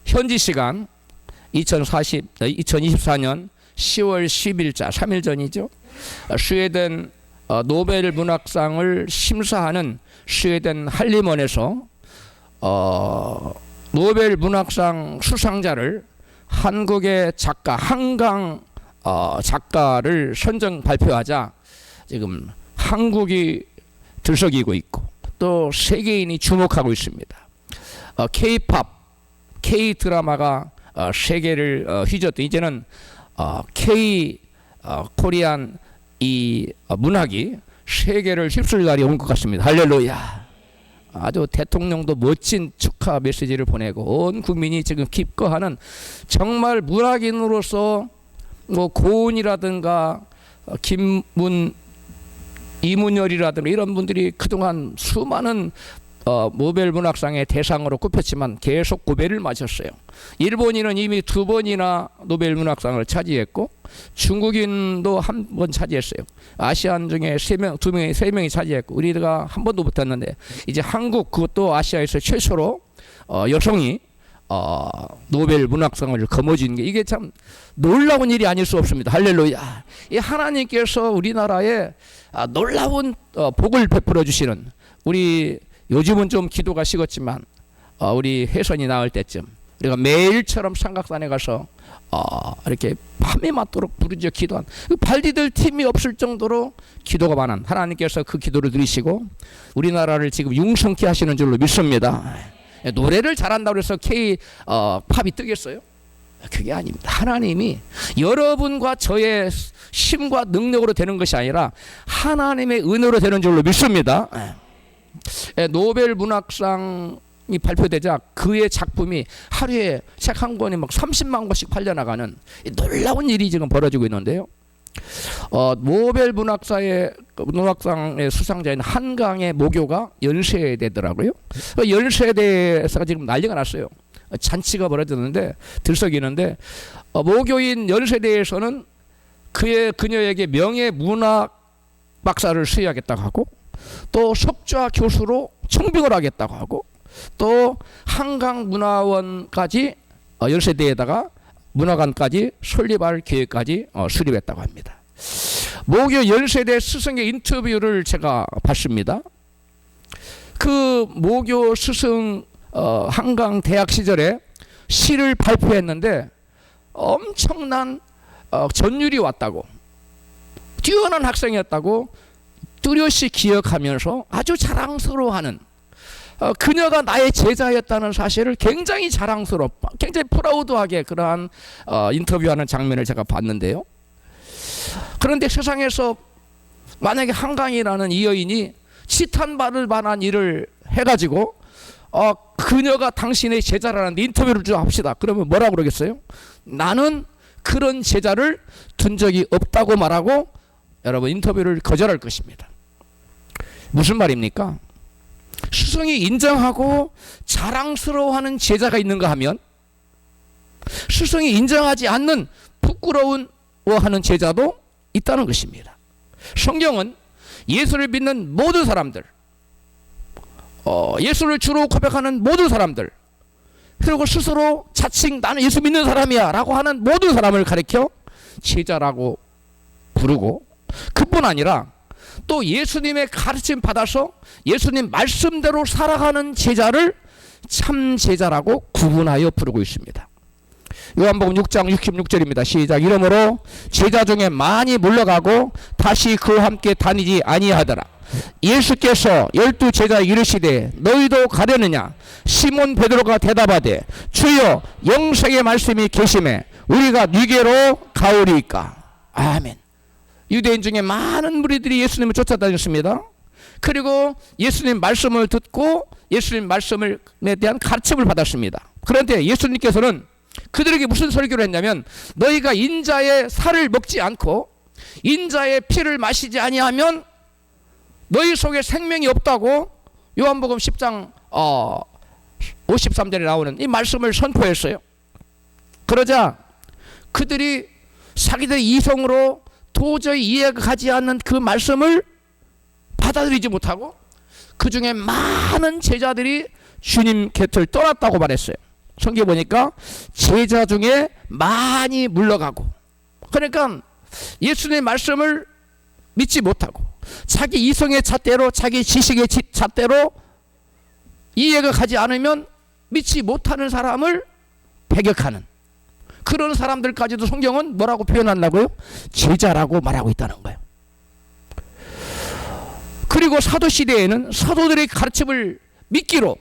현지 시간 2024년 10월 10일자 3일 전이죠. 스웨덴 노벨 문학상을 심사하는 스웨덴 할리먼에서 노벨 문학상 수상자를 한국의 작가 한강 작가를 선정 발표하자 지금 한국이 들썩이고 있고 또 세계인이 주목하고 있습니다. K-팝, K-드라마가 세계를 휘젓던 이제는 코리안 이 문학이 세계를 휩쓸 날이 온 것 같습니다. 할렐루야. 아주 대통령도 멋진 축하 메시지를 보내고 온 국민이 지금 기뻐하는 정말 문학인으로서 뭐 고은이라든가 이문열이라든가 이런 분들이 그동안 수많은 노벨 문학상의 대상으로 꼽혔지만 계속 고배를 마셨어요. 일본인은 이미 2번이나 노벨 문학상을 차지했고 중국인도 1번 차지했어요. 아시안 중에 3명이 차지했고 우리가 한 번도 못했는데 이제 한국 그것도 아시아에서 최초로 여성이 노벨 문학상을 거머쥐는 게 이게 참 놀라운 일이 아닐 수 없습니다. 할렐루야. 이 하나님께서 우리나라에 놀라운 복을 베풀어 주시는 우리 요즘은 좀 기도가 식었지만 우리 혜선이 나을 때쯤 우리가 매일처럼 삼각산에 가서 이렇게 밤이 맞도록 부르짖어 기도한 발 디딜 틈이 없을 정도로 기도가 많은 하나님께서 그 기도를 들으시고 우리나라를 지금 융성케 하시는 줄로 믿습니다. 노래를 잘한다고 해서 K-팝이 뜨겠어요? 그게 아닙니다. 하나님이 여러분과 저의 힘과 능력으로 되는 것이 아니라 하나님의 은혜로 되는 줄로 믿습니다. 노벨 문학상이 발표되자 그의 작품이 하루에 책 한 권이 막 30만 권씩 팔려나가는 놀라운 일이 지금 벌어지고 있는데요. 노벨 문학상의 수상자인 한강의 모교가 연세대더라고요. 연세대에서 지금 난리가 났어요. 잔치가 벌어졌는데 들썩이는데 모교인 연세대에서는 그녀에게 명예문학 박사를 수여하겠다고 하고 또 석좌 교수로 청빙을 하겠다고 하고 또 한강문화원까지 연세대에다가 문화관까지 설립할 계획까지 수립했다고 합니다. 모교 연세대 스승의 인터뷰를 제가 봤습니다. 그 모교 스승 한강 대학 시절에 시를 발표했는데 엄청난 전율이 왔다고 뛰어난 학생이었다고 뚜렷이 기억하면서 아주 자랑스러워하는 그녀가 나의 제자였다는 사실을 굉장히 굉장히 프라우드하게 그러한 인터뷰하는 장면을 제가 봤는데요. 그런데 세상에서 만약에 한강이라는 이 여인이 치탄받을 만한 일을 해가지고 그녀가 당신의 제자라는 인터뷰를 좀 합시다. 그러면 뭐라고 그러겠어요? 나는 그런 제자를 둔 적이 없다고 말하고 여러분 인터뷰를 거절할 것입니다. 무슨 말입니까? 스승이 인정하고 자랑스러워하는 제자가 있는가 하면 스승이 인정하지 않는 부끄러워하는 제자도 있다는 것입니다. 성경은 예수를 믿는 모든 사람들, 예수를 주로 고백하는 모든 사람들, 그리고 스스로 자칭 나는 예수 믿는 사람이야 라고 하는 모든 사람을 가리켜 제자라고 부르고 그뿐 아니라 또 예수님의 가르침 받아서 예수님 말씀대로 살아가는 제자를 참 제자라고 구분하여 부르고 있습니다. 요한복음 6장 66절입니다. 시작. 이러므로 제자 중에 많이 물러가고 다시 그와 함께 다니지 아니하더라. 예수께서 12 제자에게 이르시되 너희도 가려느냐? 시몬 베드로가 대답하되 주여 영생의 말씀이 계시매 우리가 네게로 가오리이까. 아멘. 유대인 중에 많은 무리들이 예수님을 쫓아다녔습니다. 그리고 예수님 말씀을 듣고 예수님 말씀에 대한 가르침을 받았습니다. 그런데 예수님께서는 그들에게 무슨 설교를 했냐면 너희가 인자의 살을 먹지 않고 인자의 피를 마시지 아니하면 너희 속에 생명이 없다고 요한복음 10장 53절에 나오는 이 말씀을 선포했어요. 그러자 그들이 자기들의 이성으로 도저히 이해가 가지 않는 그 말씀을 받아들이지 못하고 그 중에 많은 제자들이 주님 곁을 떠났다고 말했어요. 성경에 보니까 제자 중에 많이 물러가고, 그러니까 예수님의 말씀을 믿지 못하고 자기 이성의 잣대로, 자기 지식의 잣대로 이해가 가지 않으면 믿지 못하는 사람을 배격하는 그런 사람들까지도 성경은 뭐라고 표현한다고요? 제자라고 말하고 있다는 거예요. 그리고 사도시대에는 사도들의 가르침을 믿기로,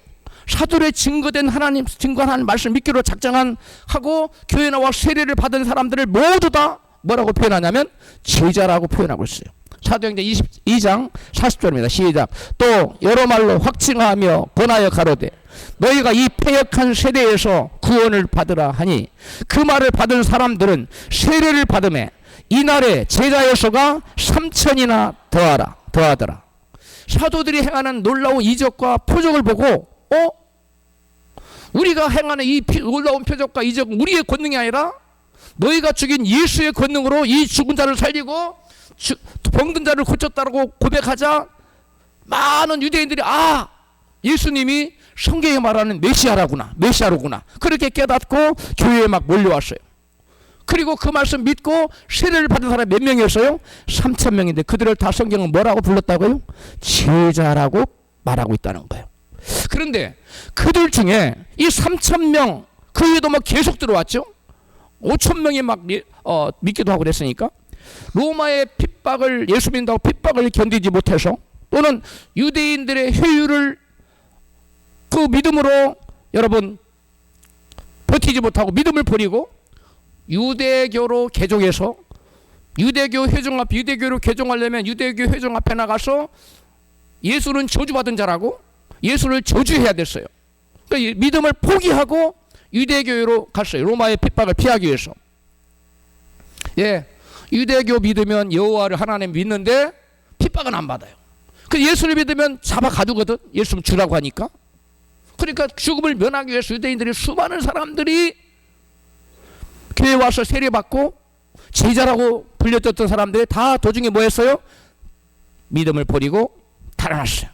사도들의 증거된 하나님, 증거한 말씀 믿기로 작정한 하고 교회 나와 세례를 받은 사람들을 모두 다 뭐라고 표현하냐면 제자라고 표현하고 있어요. 사도행전 22장 40절입니다. 시작. 또 여러 말로 확증하며 권하여 가로되 너희가 이 패역한 세대에서 구원을 받으라 하니, 그 말을 받은 사람들은 세례를 받음에 이날에 제자의 수가 3천이나 더하더라. 사도들이 행하는 놀라운 이적과 표적을 보고 우리가 행하는 이 놀라운 표적과 이적은 우리의 권능이 아니라 너희가 죽인 예수의 권능으로 이 죽은 자를 살리고 병든 자를 고쳤다고 고백하자 많은 유대인들이 예수님이 성경에 말하는 메시아로구나 그렇게 깨닫고 교회에 막 몰려왔어요. 그리고 그 말씀 믿고 세례를 받은 사람이 몇 명이었어요? 3,000명인데 그들을 다 성경은 뭐라고 불렀다고요? 제자라고 말하고 있다는 거예요. 그런데 그들 중에 이 3,000명 그 위에도 막 계속 들어왔죠. 5,000명이 막 믿기도 하고 그랬으니까 로마의 핍박을, 예수 믿는다고 핍박을 견디지 못해서, 또는 유대인들의 회유를 그 믿음으로 여러분 버티지 못하고 믿음을 버리고 유대교로 개종해서 유대교 회종 앞, 유대교로 개종하려면 유대교 회종 앞에 나가서 예수는 저주받은 자라고 예수를 저주해야 됐어요. 그러니까 믿음을 포기하고 유대교로 갔어요. 로마의 핍박을 피하기 위해서. 유대교 믿으면 여호와를 하나님 믿는데 핍박은 안 받아요. 그래서 예수를 믿으면 잡아 가두거든. 예수는 주라고 하니까. 그러니까 죽음을 면하기 위해서 유대인들이 수많은 사람들이 교회에 와서 세례받고 제자라고 불렸던 사람들이 다 도중에 뭐 했어요? 믿음을 버리고 달아났어요.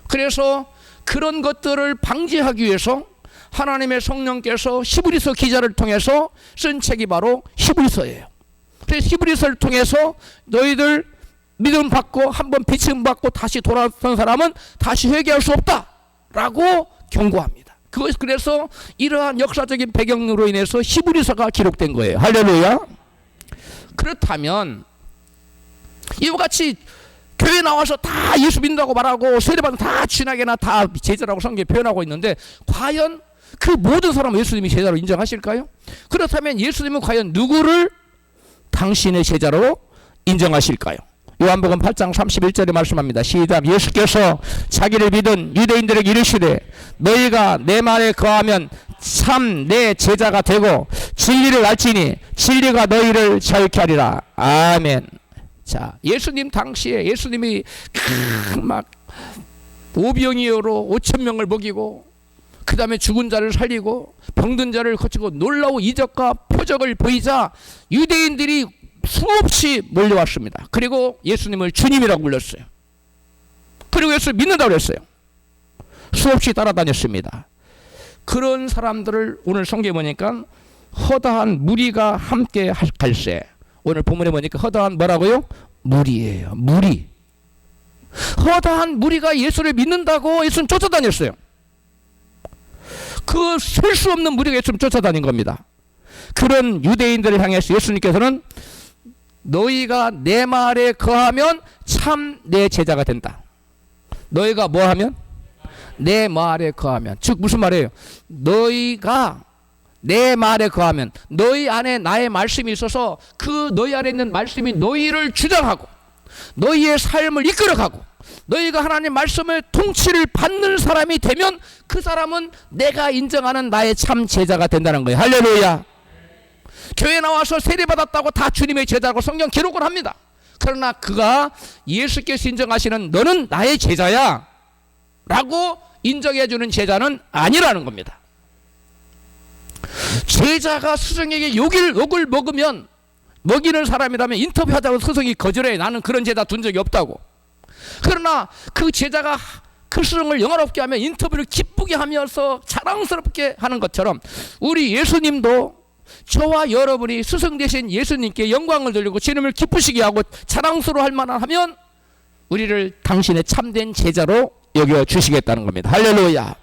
그래서 그런 것들을 방지하기 위해서 하나님의 성령께서 히브리서 기자를 통해서 쓴 책이 바로 히브리서예요. 그래서 히브리서를 통해서 너희들 믿음 받고 한번 비침 받고 다시 돌아선 사람은 다시 회개할 수 없다라고 경고합니다. 그래서 이러한 역사적인 배경으로 인해서 히브리서가 기록된 거예요. 할렐루야. 그렇다면 이와 같이 교회 나와서 다 예수 믿는다고 말하고 세례받은 다 진하게나 다 제자라고 성경에 표현하고 있는데, 과연 그 모든 사람은 예수님이 제자로 인정하실까요? 그렇다면 예수님은 과연 누구를 당신의 제자로 인정하실까요? 요한복음 8장 31절에 말씀합니다. 시작. 예수께서 자기를 믿은 유대인들에게 이르시되 너희가 내 말에 거하면 참 내 제자가 되고 진리를 알지니 진리가 너희를 자유케 하리라. 아멘. 자, 예수님 당시에 예수님이 막 오병이어로 5,000명을 먹이고 그 다음에 죽은 자를 살리고 병든 자를 고치고 놀라운 이적과 표적을 보이자 유대인들이 수없이 몰려왔습니다. 그리고 예수님을 주님이라고 불렀어요. 그리고 예수를 믿는다고 그랬어요. 수없이 따라다녔습니다. 그런 사람들을 오늘 성경에 보니까 허다한 무리가 함께 갈세. 오늘 본문에 보니까 허다한 뭐라고요? 무리예요. 무리. 허다한 무리가 예수를 믿는다고 예수는 쫓아다녔어요. 그 셀 수 없는 무리가 예수를 쫓아다닌 겁니다. 그런 유대인들을 향해서 예수님께서는 너희가 내 말에 거하면 참 내 제자가 된다. 너희가 뭐 하면? 내 말에 거하면. 즉 무슨 말이에요? 너희가 내 말에 거하면, 너희 안에 나의 말씀이 있어서 그 너희 안에 있는 말씀이 너희를 주장하고 너희의 삶을 이끌어가고 너희가 하나님 말씀의 통치를 받는 사람이 되면 그 사람은 내가 인정하는 나의 참 제자가 된다는 거예요. 할렐루야. 교회 나와서 세례받았다고 다 주님의 제자라고 성경 기록을 합니다. 그러나 그가 예수께서 인정하시는 너는 나의 제자야 라고 인정해주는 제자는 아니라는 겁니다. 제자가 스승에게 욕을 먹으면, 먹이는 사람이라면 인터뷰하자고 스승이 거절해. 나는 그런 제자 둔 적이 없다고. 그러나 그 제자가 스승을 영화롭게 하며 인터뷰를 기쁘게 하면서 자랑스럽게 하는 것처럼 우리 예수님도 저와 여러분이 스승 되신 예수님께 영광을 돌리고 주님을 기쁘시게 하고 자랑스러워할 만한 하면 우리를 당신의 참된 제자로 여겨주시겠다는 겁니다. 할렐루야.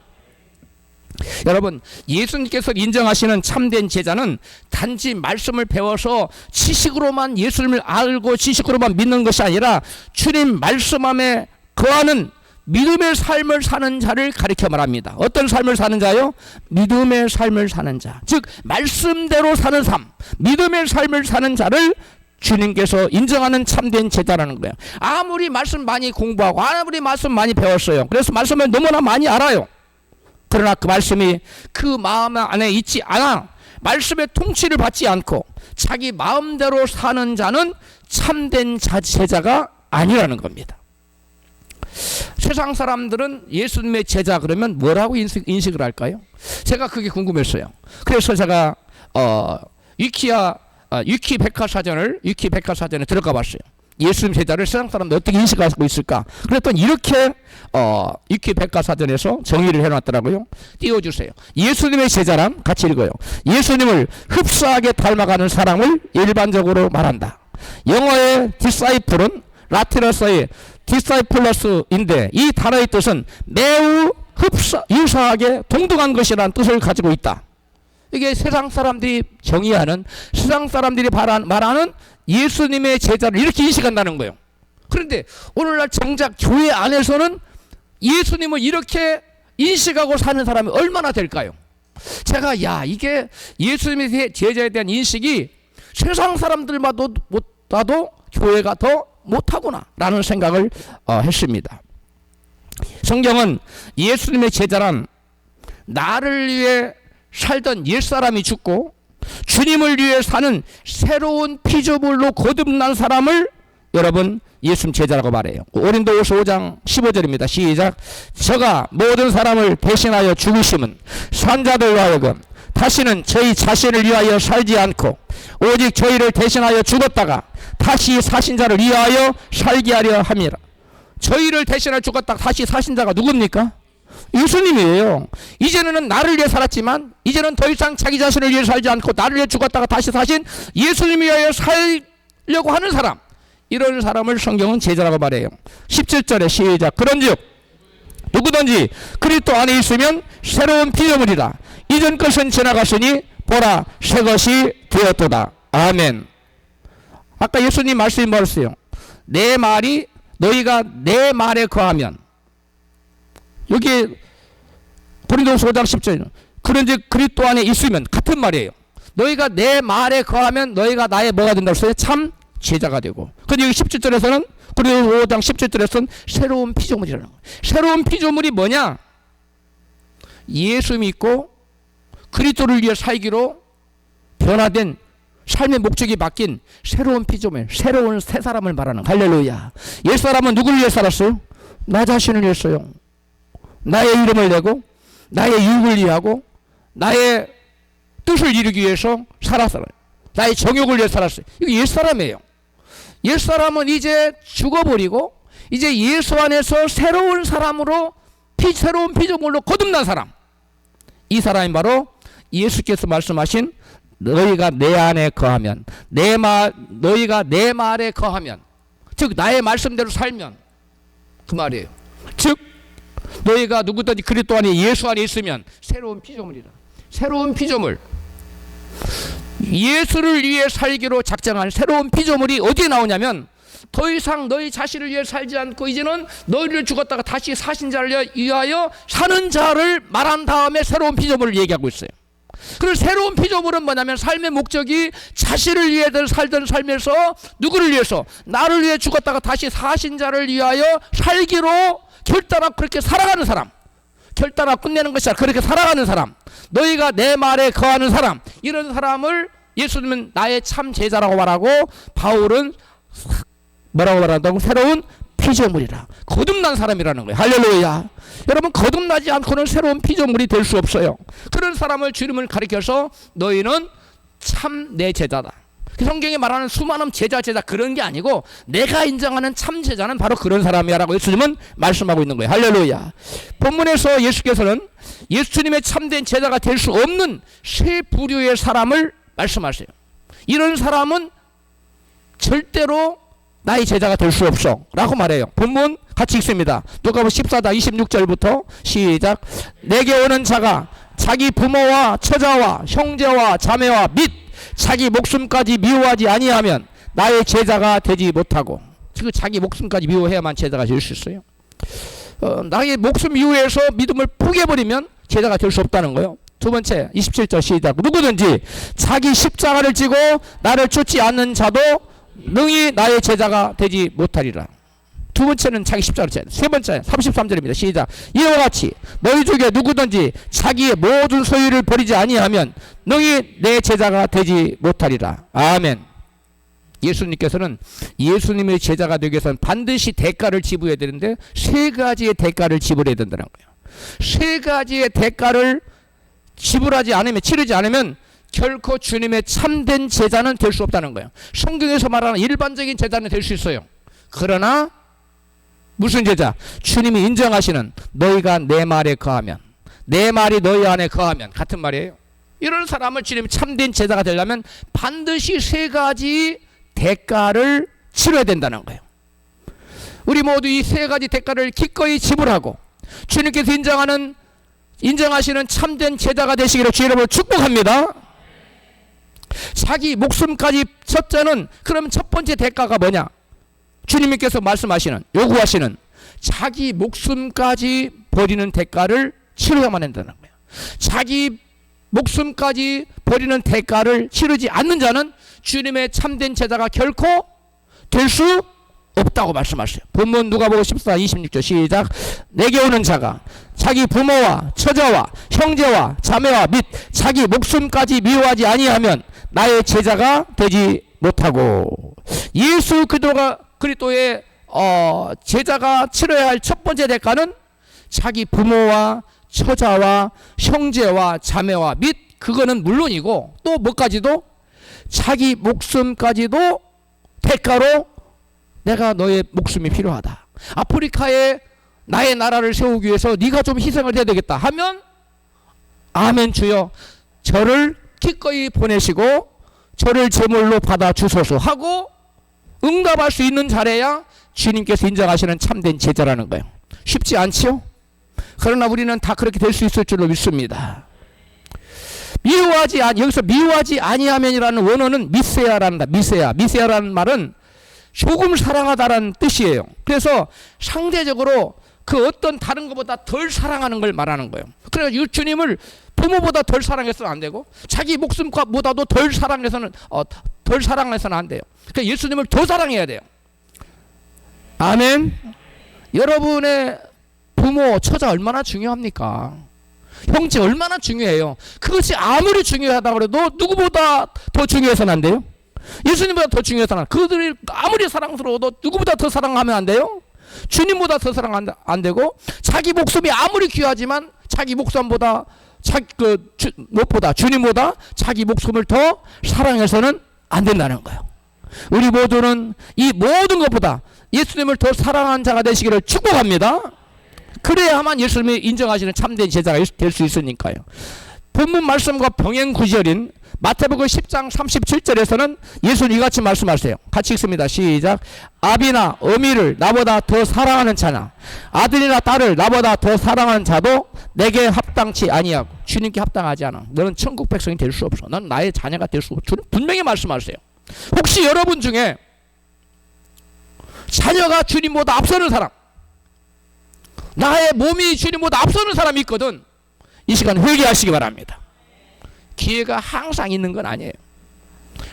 여러분, 예수님께서 인정하시는 참된 제자는 단지 말씀을 배워서 지식으로만 예수님을 알고 지식으로만 믿는 것이 아니라 주님 말씀함에 거하는 믿음의 삶을 사는 자를 가리켜 말합니다. 어떤 삶을 사는 자요? 믿음의 삶을 사는 자, 즉 말씀대로 사는 삶, 믿음의 삶을 사는 자를 주님께서 인정하는 참된 제자라는 거예요. 아무리 말씀 많이 공부하고 아무리 말씀 많이 배웠어요. 그래서 말씀을 너무나 많이 알아요. 그러나 그 말씀이 그 마음 안에 있지 않아 말씀의 통치를 받지 않고 자기 마음대로 사는 자는 참된 제자가 아니라는 겁니다. 세상 사람들은 예수님의 제자 그러면 뭐라고 인식을 할까요? 제가 그게 궁금했어요. 그래서 제가 위키 백과사전에 들어가 봤어요. 예수님 제자를 세상 사람들 어떻게 인식하고 있을까? 그랬더니 이렇게 위키 백과사전에서 정의를 해놨더라고요. 띄워주세요. 예수님의 제자란, 같이 읽어요. 예수님을 흡사하게 닮아가는 사람을 일반적으로 말한다. 영어의 disciple은 라틴어서의 disciplus인데 이 단어의 뜻은 매우 유사하게 동등한 것이라는 뜻을 가지고 있다. 이게 세상 사람들이 정의하는, 세상 사람들이 말하는 예수님의 제자를 이렇게 인식한다는 거예요. 그런데 오늘날 정작 교회 안에서는 예수님을 이렇게 인식하고 사는 사람이 얼마나 될까요? 제가 이게 예수님의 제자에 대한 인식이 세상 사람들마도 못하도 교회가 더 못하구나 라는 생각을 했습니다. 성경은 예수님의 제자란 나를 위해 살던 옛사람이 죽고 주님을 위해 사는 새로운 피조물로 거듭난 사람을 여러분 예수님 제자라고 말해요. 고린도후서 5장 15절입니다. 시작. 저가 모든 사람을 대신하여 죽으심은 산자들로 하여금 다시는 저희 자신을 위하여 살지 않고 오직 저희를 대신하여 죽었다가 다시 사신 자를 위하여 살게 하려 함이라. 저희를 대신하여 죽었다가 다시 사신 자가 누굽니까? 예수님이에요. 이제는 나를 위해 살았지만 이제는 더 이상 자기 자신을 위해 살지 않고 나를 위해 죽었다가 다시 사신 예수님을 위하여 살려고 하는 사람, 이런 사람을 성경은 제자라고 말해요. 17절에 시작. 그런즉 누구든지 그리스도 안에 있으면 새로운 피조물이라. 이전 것은 지나갔으니 보라 새 것이 되었도다. 아멘. 아까 예수님 말씀이 뭐였어요? 내 말이 너희가 내 말에 거하면, 여기 고린도후서 5장 10절 그런즉 그리스도 안에 있으면, 같은 말이에요. 너희가 내 말에 거하면 너희가 나의 뭐가 된다고 했어요? 참 제자가 되고. 근데 여기 17절에서는 고린도후서 5장 17절에서는 새로운 피조물이라는 거예요. 새로운 피조물이 뭐냐? 예수 믿고 그리스도를 위해 살기로 변화된 삶의 목적이 바뀐 새로운 피조물, 새로운 새 사람을 말하는. 할렐루야. 옛사람은 누구를 위해 살았어요? 나 자신을 위해서요. 나의 이름을 내고 나의 유익을 위하고 나의 뜻을 이루기 위해서 살았어요. 나의 정욕을 위해 살았어요. 이거 옛사람이에요. 옛사람은 이제 죽어버리고 이제 예수 안에서 새로운 사람으로 새로운 피조물로 거듭난 사람, 이 사람이 바로 예수께서 말씀하신 너희가 내 안에 거하면, 너희가 내 말에 거하면, 즉 나의 말씀대로 살면, 그 말이에요. 즉 너희가 누구든지 그리스도 안에 예수 안에 있으면 새로운 피조물이다. 새로운 피조물, 예수를 위해 살기로 작정한 새로운 피조물이 어디에 나오냐면, 더 이상 너희 자신을 위해 살지 않고 이제는 너희를 죽었다가 다시 사신 자를 위하여 사는 자를 말한 다음에 새로운 피조물을 얘기하고 있어요. 그리고 새로운 피조물은 뭐냐면 삶의 목적이 자신을 위해 살던 삶에서 누구를 위해서? 나를 위해 죽었다가 다시 사신 자를 위하여 살기로 결단하고 그렇게 살아가는 사람, 결단하고 끝내는 것이 아니라 그렇게 살아가는 사람, 너희가 내 말에 거하는 사람, 이런 사람을 예수님은 나의 참 제자라고 말하고, 바울은 뭐라고 말한다고? 새로운 피조물이라, 거듭난 사람이라는 거예요. 할렐루야. 여러분, 거듭나지 않고는 새로운 피조물이 될 수 없어요. 그런 사람을 주님을 가리켜서 너희는 참 내 제자다. 성경이 말하는 수많은 제자 그런 게 아니고 내가 인정하는 참 제자는 바로 그런 사람이야 라고 예수님은 말씀하고 있는 거예요. 할렐루야. 본문에서 예수께서는 예수님의 참된 제자가 될 수 없는 세 부류의 사람을 말씀하세요. 이런 사람은 절대로 나의 제자가 될 수 없어 라고 말해요. 본문 같이 읽습니다. 누가복음 14장 26절부터 시작. 내게 오는 자가 자기 부모와 처자와 형제와 자매와 및 자기 목숨까지 미워하지 아니하면 나의 제자가 되지 못하고, 그 자기 목숨까지 미워해야만 제자가 될 수 있어요. 나의 목숨 미워해서 믿음을 포기해버리면 제자가 될 수 없다는 거예요. 두 번째 27절 시작. 누구든지 자기 십자가를 지고 나를 쫓지 않는 자도 능히 나의 제자가 되지 못하리라. 두 번째는 자기 십자가를 지야 돼. 세 번째 33절입니다. 시작. 이와 같이 너희 중에 누구든지 자기의 모든 소유를 버리지 아니하면 능히 내 제자가 되지 못하리라. 아멘. 예수님께서는 예수님의 제자가 되기 위해서는 반드시 대가를 지불해야 되는데 세 가지의 대가를 지불해야 된다는 거예요. 세 가지의 대가를 지불하지 않으면, 치르지 않으면 결코 주님의 참된 제자는 될 수 없다는 거예요. 성경에서 말하는 일반적인 제자는 될 수 있어요. 그러나 무슨 제자? 주님이 인정하시는 너희가 내 말에 거하면, 내 말이 너희 안에 거하면, 같은 말이에요. 이런 사람을 주님이 참된 제자가 되려면 반드시 세 가지 대가를 치러야 된다는 거예요. 우리 모두 이 세 가지 대가를 기꺼이 지불하고 주님께서 인정하시는 참된 제자가 되시기를 주의 이름으로 축복합니다. 자기 목숨까지, 첫째는 그럼 첫 번째 대가가 뭐냐? 주님께서 말씀하시는, 요구하시는 자기 목숨까지 버리는 대가를 치러야만 한다는 거예요. 자기 목숨까지 버리는 대가를 치르지 않는 자는 주님의 참된 제자가 결코 될 수 없다고 말씀하셨어요. 본문 누가복음 14 26절 시작. 내게 오는 자가 자기 부모와 처자와 형제와 자매와 및 자기 목숨까지 미워하지 아니하면 나의 제자가 되지 못하고. 예수 그리스도의 제자가 치러야 할 첫 번째 대가는 자기 부모와 처자와 형제와 자매와 및, 그거는 물론이고 또 뭐까지도 자기 목숨까지도 대가로 내가 너의 목숨이 필요하다. 아프리카에 나의 나라를 세우기 위해서 네가 좀 희생을 해야 되겠다 하면 아멘 주여 저를 기꺼이 보내시고 저를 제물로 받아 주소서 하고 응답할 수 있는 자래야 주님께서 인정하시는 참된 제자라는 거예요. 쉽지 않지요? 그러나 우리는 다 그렇게 될 수 있을 줄로 믿습니다. 여기서 미워하지 아니하면이라는 원어는 미세아란다. 미세아라는 말은 조금 사랑하다라는 뜻이에요. 그래서 상대적으로 그 어떤 다른 것보다 덜 사랑하는 걸 말하는 거예요. 그래서 주님을 부모보다 덜 사랑해서는 안 되고 자기 목숨보다도 덜 사랑해서는 안 돼요. 그러니까 예수님을 더 사랑해야 돼요. 아멘. 여러분의 부모, 처자 얼마나 중요합니까? 형제 얼마나 중요해요. 그것이 아무리 중요하다고 해도 누구보다 더 중요해서는 안 돼요. 예수님보다 더 중요해서는, 그들이 아무리 사랑스러워도 누구보다 더 사랑하면 안 돼요. 주님보다 더 사랑 안 되고, 자기 목숨이 아무리 귀하지만 자기 목숨보다 무엇보다 주님보다 자기 목숨을 더 사랑해서는 안 된다는 거예요. 우리 모두는 이 모든 것보다 예수님을 더 사랑하는 자가 되시기를 축복합니다. 그래야만 예수님이 인정하시는 참된 제자가 될 수 있으니까요. 본문 말씀과 병행 구절인 마태복음 10장 37절에서는 예수님 이같이 말씀하세요. 같이 읽습니다. 시작. 아비나 어미를 나보다 더 사랑하는 자나 아들이나 딸을 나보다 더 사랑하는 자도 내게 합당치 아니하고. 주님께 합당하지 않아. 너는 천국 백성이 될 수 없어. 넌 나의 자녀가 될 수 없어. 주님 분명히 말씀하세요. 혹시 여러분 중에 자녀가 주님보다 앞서는 사람, 나의 몸이 주님보다 앞서는 사람이 있거든. 이 시간 회개하시기 바랍니다. 기회가 항상 있는 건 아니에요.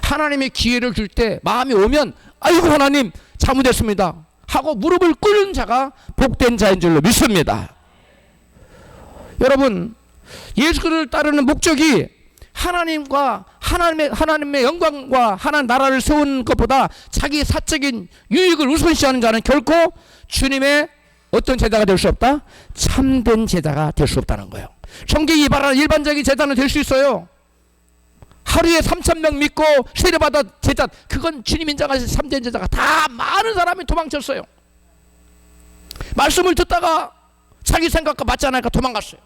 하나님의 기회를 줄 때 마음이 오면 아이고 하나님 잘못했습니다 하고 무릎을 꿇는 자가 복된 자인 줄로 믿습니다. 여러분, 예수를 따르는 목적이 하나님의 영광과 하나님 나라를 세우는 것보다 자기 사적인 유익을 우선시하는 자는 결코 주님의 어떤 제자가 될 수 없다? 참된 제자가 될 수 없다는 거예요. 성경이 말하는 일반적인 제자는 될 수 있어요. 하루에 3,000명 믿고 세례받아 제자, 그건 주님 인정하신 3대 제자가 다 많은 사람이 도망쳤어요. 말씀을 듣다가 자기 생각과 맞지 않으니까 도망갔어요.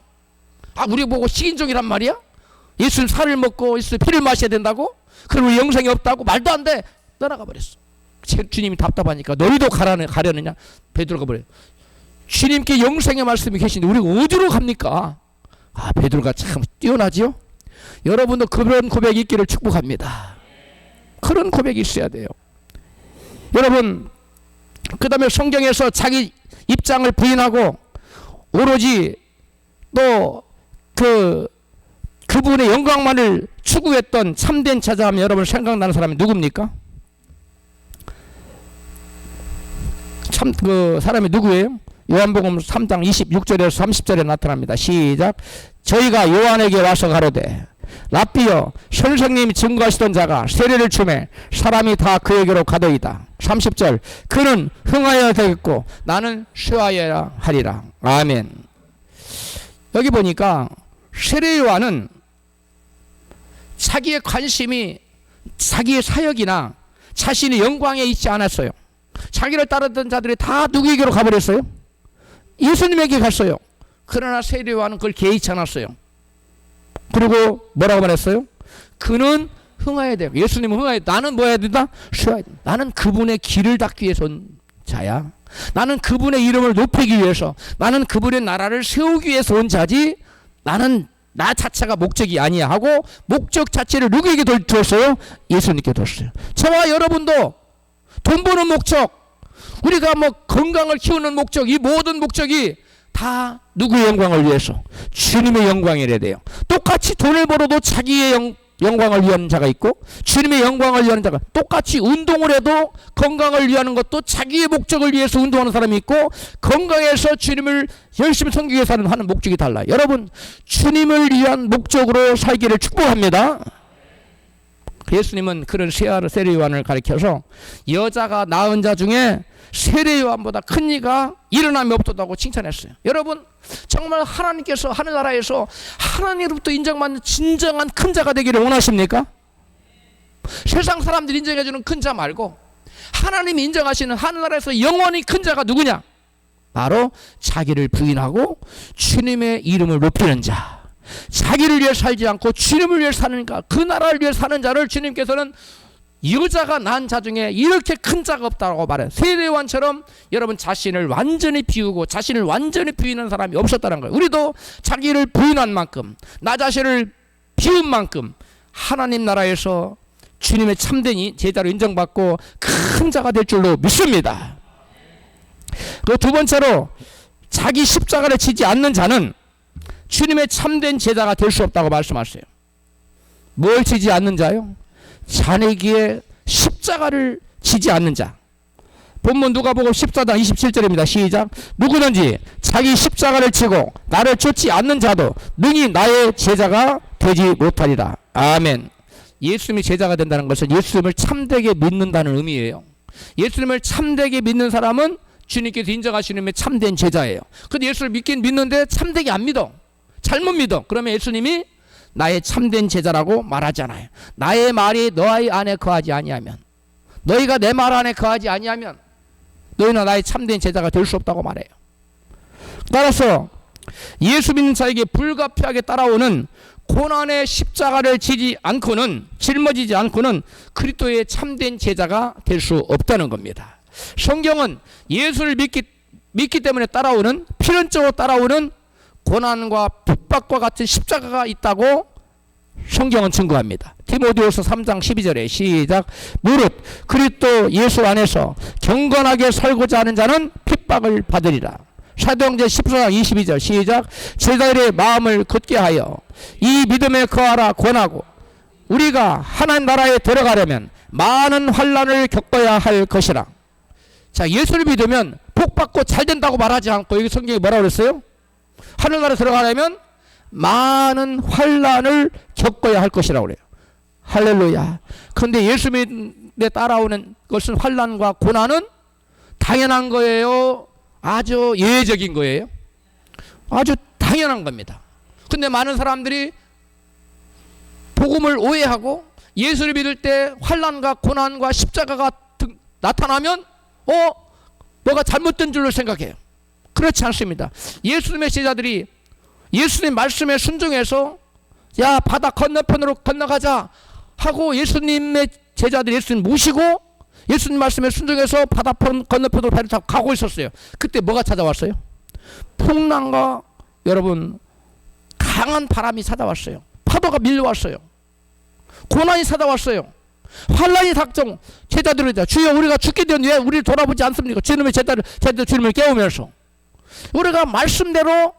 아, 우리 보고 식인종이란 말이야? 예수님 살을 먹고 예수님 피를 마셔야 된다고? 그럼 우리 영생이 없다고? 말도 안 돼. 떠나가 버렸어. 주님이 답답하니까 너희도 가려느냐? 베드로가 버려요. 주님께 영생의 말씀이 계신데 우리가 어디로 갑니까? 아, 베드로가 참 뛰어나지요? 여러분도 그런 고백이 있기를 축복합니다. 그런 고백이 있어야 돼요. 여러분, 그 다음에 성경에서 자기 입장을 부인하고 오로지 또 그분의 영광만을 추구했던 참된 제자하면 여러분 생각나는 사람이 누굽니까? 참 그 사람이 누구예요? 요한복음 3장 26절에서 30절에 나타납니다. 시작. 저희가 요한에게 와서 가로되 랍비여, 선생님이 증거하시던 자가 세례를 주매 사람이 다 그에게로 가더이다. 30절. 그는 흥하여야 되겠고 나는 쇠하여야 하리라. 아멘. 여기 보니까 세례 요한은 자기의 관심이 자기의 사역이나 자신의 영광에 있지 않았어요. 자기를 따르던 자들이 다 누구에게로 가버렸어요? 예수님에게 갔어요. 그러나 세례 요한은 그걸 개의치 않았어요. 그리고 뭐라고 말했어요? 그는 흥하여야 돼요. 예수님은 흥하여야 돼. 나는 뭐 해야 된다? 쉬어야 된다. 나는 그분의 길을 닦기 위해서 온 자야. 나는 그분의 이름을 높이기 위해서, 나는 그분의 나라를 세우기 위해서 온 자지, 나는 나 자체가 목적이 아니야 하고 목적 자체를 누구에게 뒀어요? 예수님께 뒀어요. 저와 여러분도 돈 버는 목적, 우리가 뭐 건강을 키우는 목적, 이 모든 목적이 다 누구의 영광을 위해서? 주님의 영광이래야 돼요. 똑같이 돈을 벌어도 자기의 영광을 위한 자가 있고, 주님의 영광을 위하는 자가, 똑같이 운동을 해도 건강을 위하는 것도 자기의 목적을 위해서 운동하는 사람이 있고, 건강해서 주님을 열심히 섬기기 위해서 하는 목적이 달라요. 여러분, 주님을 위한 목적으로 살기를 축복합니다. 예수님은 그런 세례 요한을 가리켜서 여자가 낳은 자 중에 세례 요한보다 큰 이가 일어남이 없었다고 칭찬했어요. 여러분, 정말 하나님께서 하늘나라에서 하나님으로부터 인정받는 진정한 큰 자가 되기를 원하십니까? 세상 사람들이 인정해주는 큰 자 말고 하나님이 인정하시는 하늘나라에서 영원히 큰 자가 누구냐? 바로 자기를 부인하고 주님의 이름을 높이는 자, 자기를 위해 살지 않고 주님을 위해 사는가, 그 나라를 위해 사는 자를 주님께서는 여자가 낳은 자 중에 이렇게 큰 자가 없다고 말해요. 세례 요한처럼 여러분 자신을 완전히 비우고 자신을 완전히 부인하는 사람이 없었다는 거예요. 우리도 자기를 부인한 만큼, 나 자신을 비운 만큼 하나님 나라에서 주님의 참된 제자로 인정받고 큰 자가 될 줄로 믿습니다. 그 두 번째로, 자기 십자가를 지지 않는 자는 주님의 참된 제자가 될 수 없다고 말씀하셨어요. 뭘 지지 않는 자요? 자기의 십자가를 지지 않는 자. 본문 누가복음 14장 27절입니다. 시작. 누구든지 자기 십자가를 지고 나를 쫓지 않는 자도 능히 나의 제자가 되지 못하리라. 아멘. 예수님이 제자가 된다는 것은 예수님을 참되게 믿는다는 의미예요. 예수님을 참되게 믿는 사람은 주님께서 인정하시는 참된 제자예요. 근데 예수를 믿긴 믿는데 참되게 안 믿어, 잘못 믿어. 그러면 예수님이 나의 참된 제자라고 말하잖아요. 나의 말이 너희 안에 거하지 아니하면, 너희가 내 말 안에 거하지 아니하면 너희는 나의 참된 제자가 될 수 없다고 말해요. 따라서 예수 믿는 자에게 불가피하게 따라오는 고난의 십자가를 지지 않고는, 짊어지지 않고는 그리스도의 참된 제자가 될 수 없다는 겁니다. 성경은 예수를 믿기 때문에 따라오는, 필연적으로 따라오는 고난과 핍박과 같은 십자가가 있다고 성경은 증거합니다. 디모데후서 3장 12절에 시작. 무릇 그리스도 예수 안에서 경건하게 살고자 하는 자는 핍박을 받으리라. 사도행전 14장 22절 시작. 제자들의 마음을 굳게 하여 이 믿음에 거하라 권하고, 우리가 하나님 나라에 들어가려면 많은 환난을 겪어야 할 것이라. 자, 예수를 믿으면 복 받고 잘 된다고 말하지 않고, 여기 성경이 뭐라고 그랬어요? 하늘나라에 들어가려면 많은 환난을 겪어야 할 것이라고 그래요. 할렐루야. 그런데 예수 믿음에 따라오는 것은, 환난과 고난은 당연한 거예요? 아주 예외적인 거예요? 아주 당연한 겁니다. 근데 많은 사람들이 복음을 오해하고 예수를 믿을 때 환난과 고난과 십자가가 나타나면 뭐가 잘못된 줄로 생각해요. 그렇지 않습니다. 예수님의 제자들이 예수님 말씀에 순종해서 야 바다 건너편으로 건너가자 하고 예수님의 제자들이 예수님 모시고 예수님 말씀에 순종해서 바다 건너편으로 배를 타고 가고 있었어요. 그때 뭐가 찾아왔어요? 풍랑과 여러분 강한 바람이 찾아왔어요. 파도가 밀려왔어요. 고난이 찾아왔어요. 환난이 닥쳐 제자들이 주여 우리가 죽게 되었는데 왜 우리를 돌아보지 않습니까? 주님의 제자들 주님을 깨우면서 우리가 말씀대로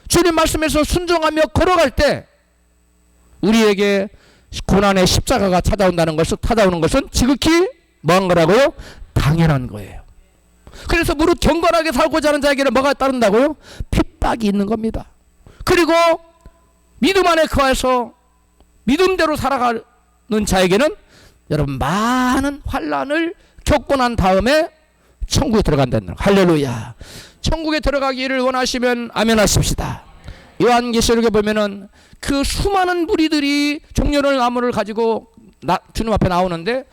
주님 말씀에서 순종하며 걸어갈 때 우리에게 고난의 십자가가 찾아오는 것은 지극히 뭐한 거라고요? 당연한 거예요. 그래서 무릇 경건하게 살고자 하는 자에게는 뭐가 따른다고요? 핍박이 있는 겁니다. 그리고 믿음 안에 거해서 믿음대로 살아가는 자에게는 여러분 많은 환난을 겪고 난 다음에 천국에 들어간다는 거예요. 할렐루야. 천국에 들어가기를 원하시면 아멘 하십시다. 요한계시록에 보면은 그 수많은 무리들이 종려를 나무를 가지고 주님 앞에 나오는데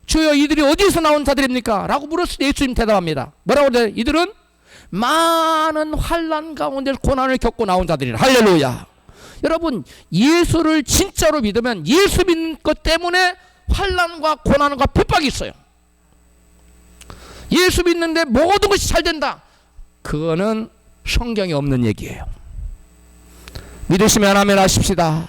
주여 이들이 어디서 나온 자들입니까? 라고 물었을 때 예수님 대답합니다. 뭐라고 그래요? 이들은 많은 환난 가운데 고난을 겪고 나온 자들이라. 할렐루야. 여러분 예수를 진짜로 믿으면 예수 믿는 것 때문에 환난과 고난과 핍박이 있어요. 예수 믿는데 모든 것이 잘 된다. 그거는 성경에 없는 얘기예요. 믿으시면 아멘 하십시다.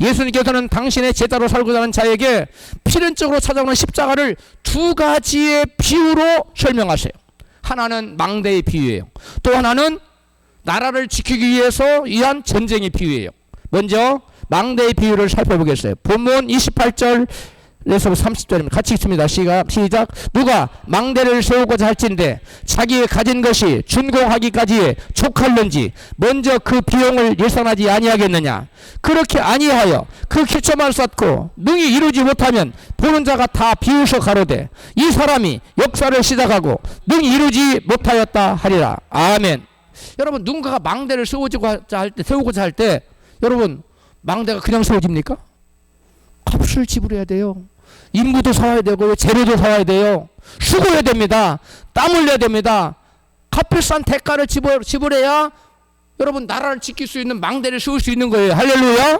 예수님께서는 당신의 제자로 살고자 하는 자에게 필연적으로 찾아오는 십자가를 두 가지의 비유로 설명하세요. 하나는 망대의 비유예요. 또 하나는 나라를 지키기 위해서 위한 전쟁의 비유예요. 먼저 망대의 비유를 살펴보겠어요. 본문 28절에서 30절입니다. 같이 읽습니다. 시작. 누가 망대를 세우고자 할진대 자기의 가진 것이 준공하기까지에 족할는지 먼저 그 비용을 예산하지 아니하겠느냐. 그렇게 아니하여 그 기초만 쌓고 능히 이루지 못하면 보는 자가 다 비웃어 가로되 이 사람이 역사를 시작하고 능히 이루지 못하였다 하리라. 아멘. 여러분 누군가가 망대를 세우고자 할 때 여러분 망대가 그냥 세워집니까? 값을 지불해야 돼요. 인구도 사와야 되고 재료도 사와야 돼요. 수고해야 됩니다. 땀 흘려야 됩니다. 값비싼 대가를 지불해야 여러분 나라를 지킬 수 있는 망대를 세울 수 있는 거예요. 할렐루야.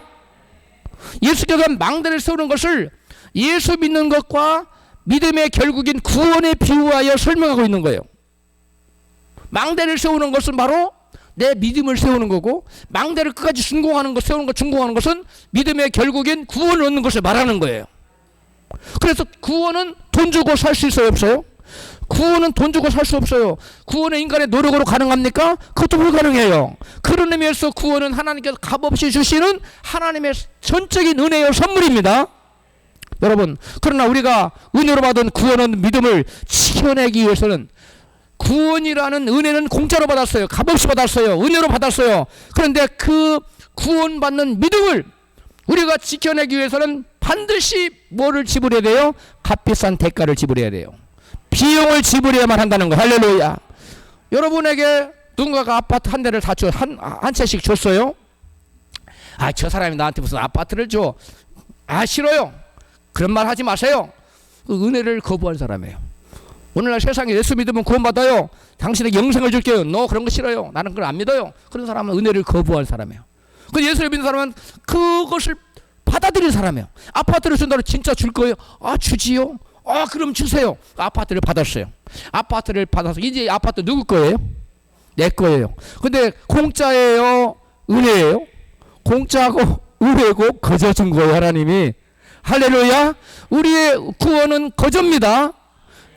예수께서 망대를 세우는 것을 예수 믿는 것과 믿음의 결국인 구원에 비유하여 설명하고 있는 거예요. 망대를 세우는 것은 바로 내 믿음을 세우는 거고 망대를 끝까지 준공하는 것은 믿음의 결국인 구원을 얻는 것을 말하는 거예요. 그래서 구원은 돈 주고 살 수 있어요, 없어요? 구원은 돈 주고 살 수 없어요. 구원은 인간의 노력으로 가능합니까? 그것도 불가능해요. 그런 의미에서 구원은 하나님께서 값없이 주시는 하나님의 전적인 은혜요 선물입니다. 여러분, 그러나 우리가 은혜로 받은 구원은 믿음을 지켜내기 위해서는 구원이라는 은혜는 공짜로 받았어요. 값없이 받았어요. 은혜로 받았어요. 그런데 그 구원받는 믿음을 우리가 지켜내기 위해서는 반드시 뭐를 지불해야 돼요? 값비싼 대가를 지불해야 돼요. 비용을 지불해야만 한다는 거예요. 할렐루야. 여러분에게 누군가가 아파트 한 대를 한 채씩 줬어요. 아, 저 사람이 나한테 무슨 아파트를 줘. 아, 싫어요. 그런 말 하지 마세요. 그 은혜를 거부한 사람이에요. 오늘날 세상에 예수 믿으면 구원받아요. 당신에게 영생을 줄게요. 너 그런 거 싫어요. 나는 그걸 안 믿어요. 그런 사람은 은혜를 거부한 사람이에요. 근데 예수를 믿는 사람은 그것을 받아들인 사람이에요. 아파트를 준다고 진짜 줄 거예요? 아, 주지요. 아, 그럼 주세요. 아파트를 받았어요. 아파트를 받아서 이제 아파트 누구 거예요? 내 거예요. 근데 공짜예요? 은혜예요? 공짜고 은혜고 거저 준 거예요, 하나님이. 할렐루야. 우리의 구원은 거저입니다.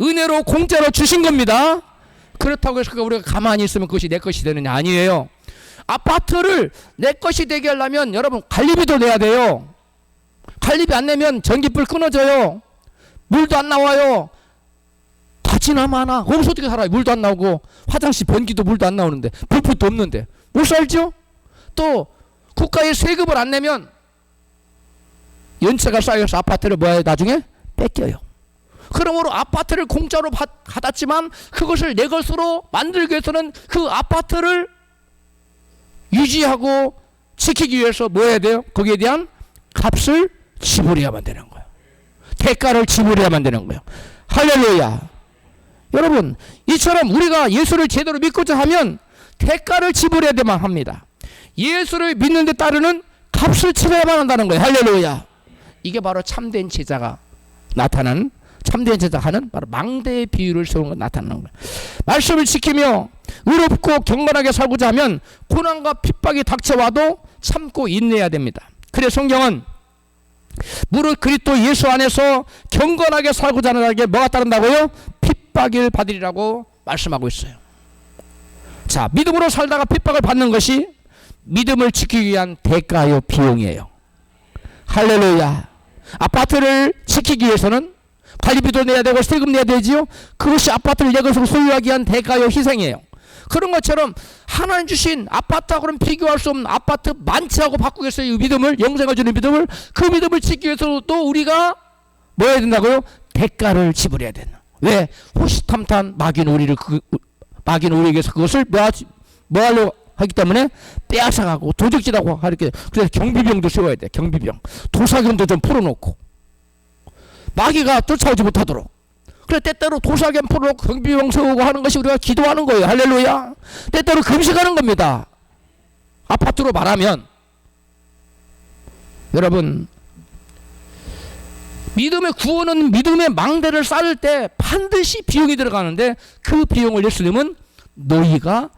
은혜로 공짜로 주신 겁니다. 그렇다고 해서 우리가 가만히 있으면 그것이 내 것이 되느냐? 아니에요. 아파트를 내 것이 되게 하려면 여러분 관리비도 내야 돼요. 관리비 안 내면 전기불 끊어져요. 물도 안 나와요. 다 지나마나 거기서 어떻게 살아요? 물도 안 나오고 화장실 변기도 물도 안 나오는데 불빛도 없는데 못 살죠? 또 국가에 세금을 안 내면 연체가 쌓여서 아파트를 뭐예요? 나중에 뺏겨요. 그러므로 아파트를 공짜로 받았지만 그것을 내 것으로 만들기 위해서는 그 아파트를 유지하고 지키기 위해서 뭐 해야 돼요? 거기에 대한 값을 지불해야만 되는 거예요. 대가를 지불해야만 되는 거예요. 할렐루야. 여러분, 이처럼 우리가 예수를 제대로 믿고자 하면 대가를 지불해야 되만 합니다. 예수를 믿는 데 따르는 값을 치러야만 한다는 거예요. 할렐루야. 이게 바로 참된 제자가 나타나는, 참된 제자가 하는 바로 망대의 비유를 세우는 것 나타나는 거예요. 말씀을 지키며 의롭고 경건하게 살고자 하면 고난과 핍박이 닥쳐와도 참고 인내해야 됩니다. 그래서 성경은 무릇 그리스도 예수 안에서 경건하게 살고자 하는 자에게 뭐가 따른다고요? 핍박을 받으리라고 말씀하고 있어요. 자, 믿음으로 살다가 핍박을 받는 것이 믿음을 지키기 위한 대가요, 비용이에요. 할렐루야. 아파트를 지키기 위해서는 관리비도 내야 되고 세금 내야 되지요. 그것이 아파트를 내 것으로 소유하기 위한 대가요, 희생이에요. 그런 것처럼 하나님 주신 아파트하고는 비교할 수 없는 아파트 많지하고 바꾸겠어요. 이 믿음을, 영생을 주는 믿음을, 그 믿음을 지키기 위해서도 우리가 뭐 해야 된다고요? 대가를 지불해야 된다. 왜? 호시탐탐 마귀는 우리에게서 그것을 뭐 하려고 하기 때문에 빼앗아가고 도적질하고 하게. 그래서 경비병도 세워야 돼. 경비병, 도사견도 좀 풀어놓고 마귀가 쫓아오지 못하도록. 그래, 때때로 도사견 풀어놓고 경비병 세우고 하는 것이 우리가 기도하는 거예요. 할렐루야. 때때로 금식하는 겁니다. 아파트로 말하면 여러분, 믿음의 구원은 믿음의 망대를 쌓을 때 반드시 비용이 들어가는데, 그 비용을 예수님은 너희가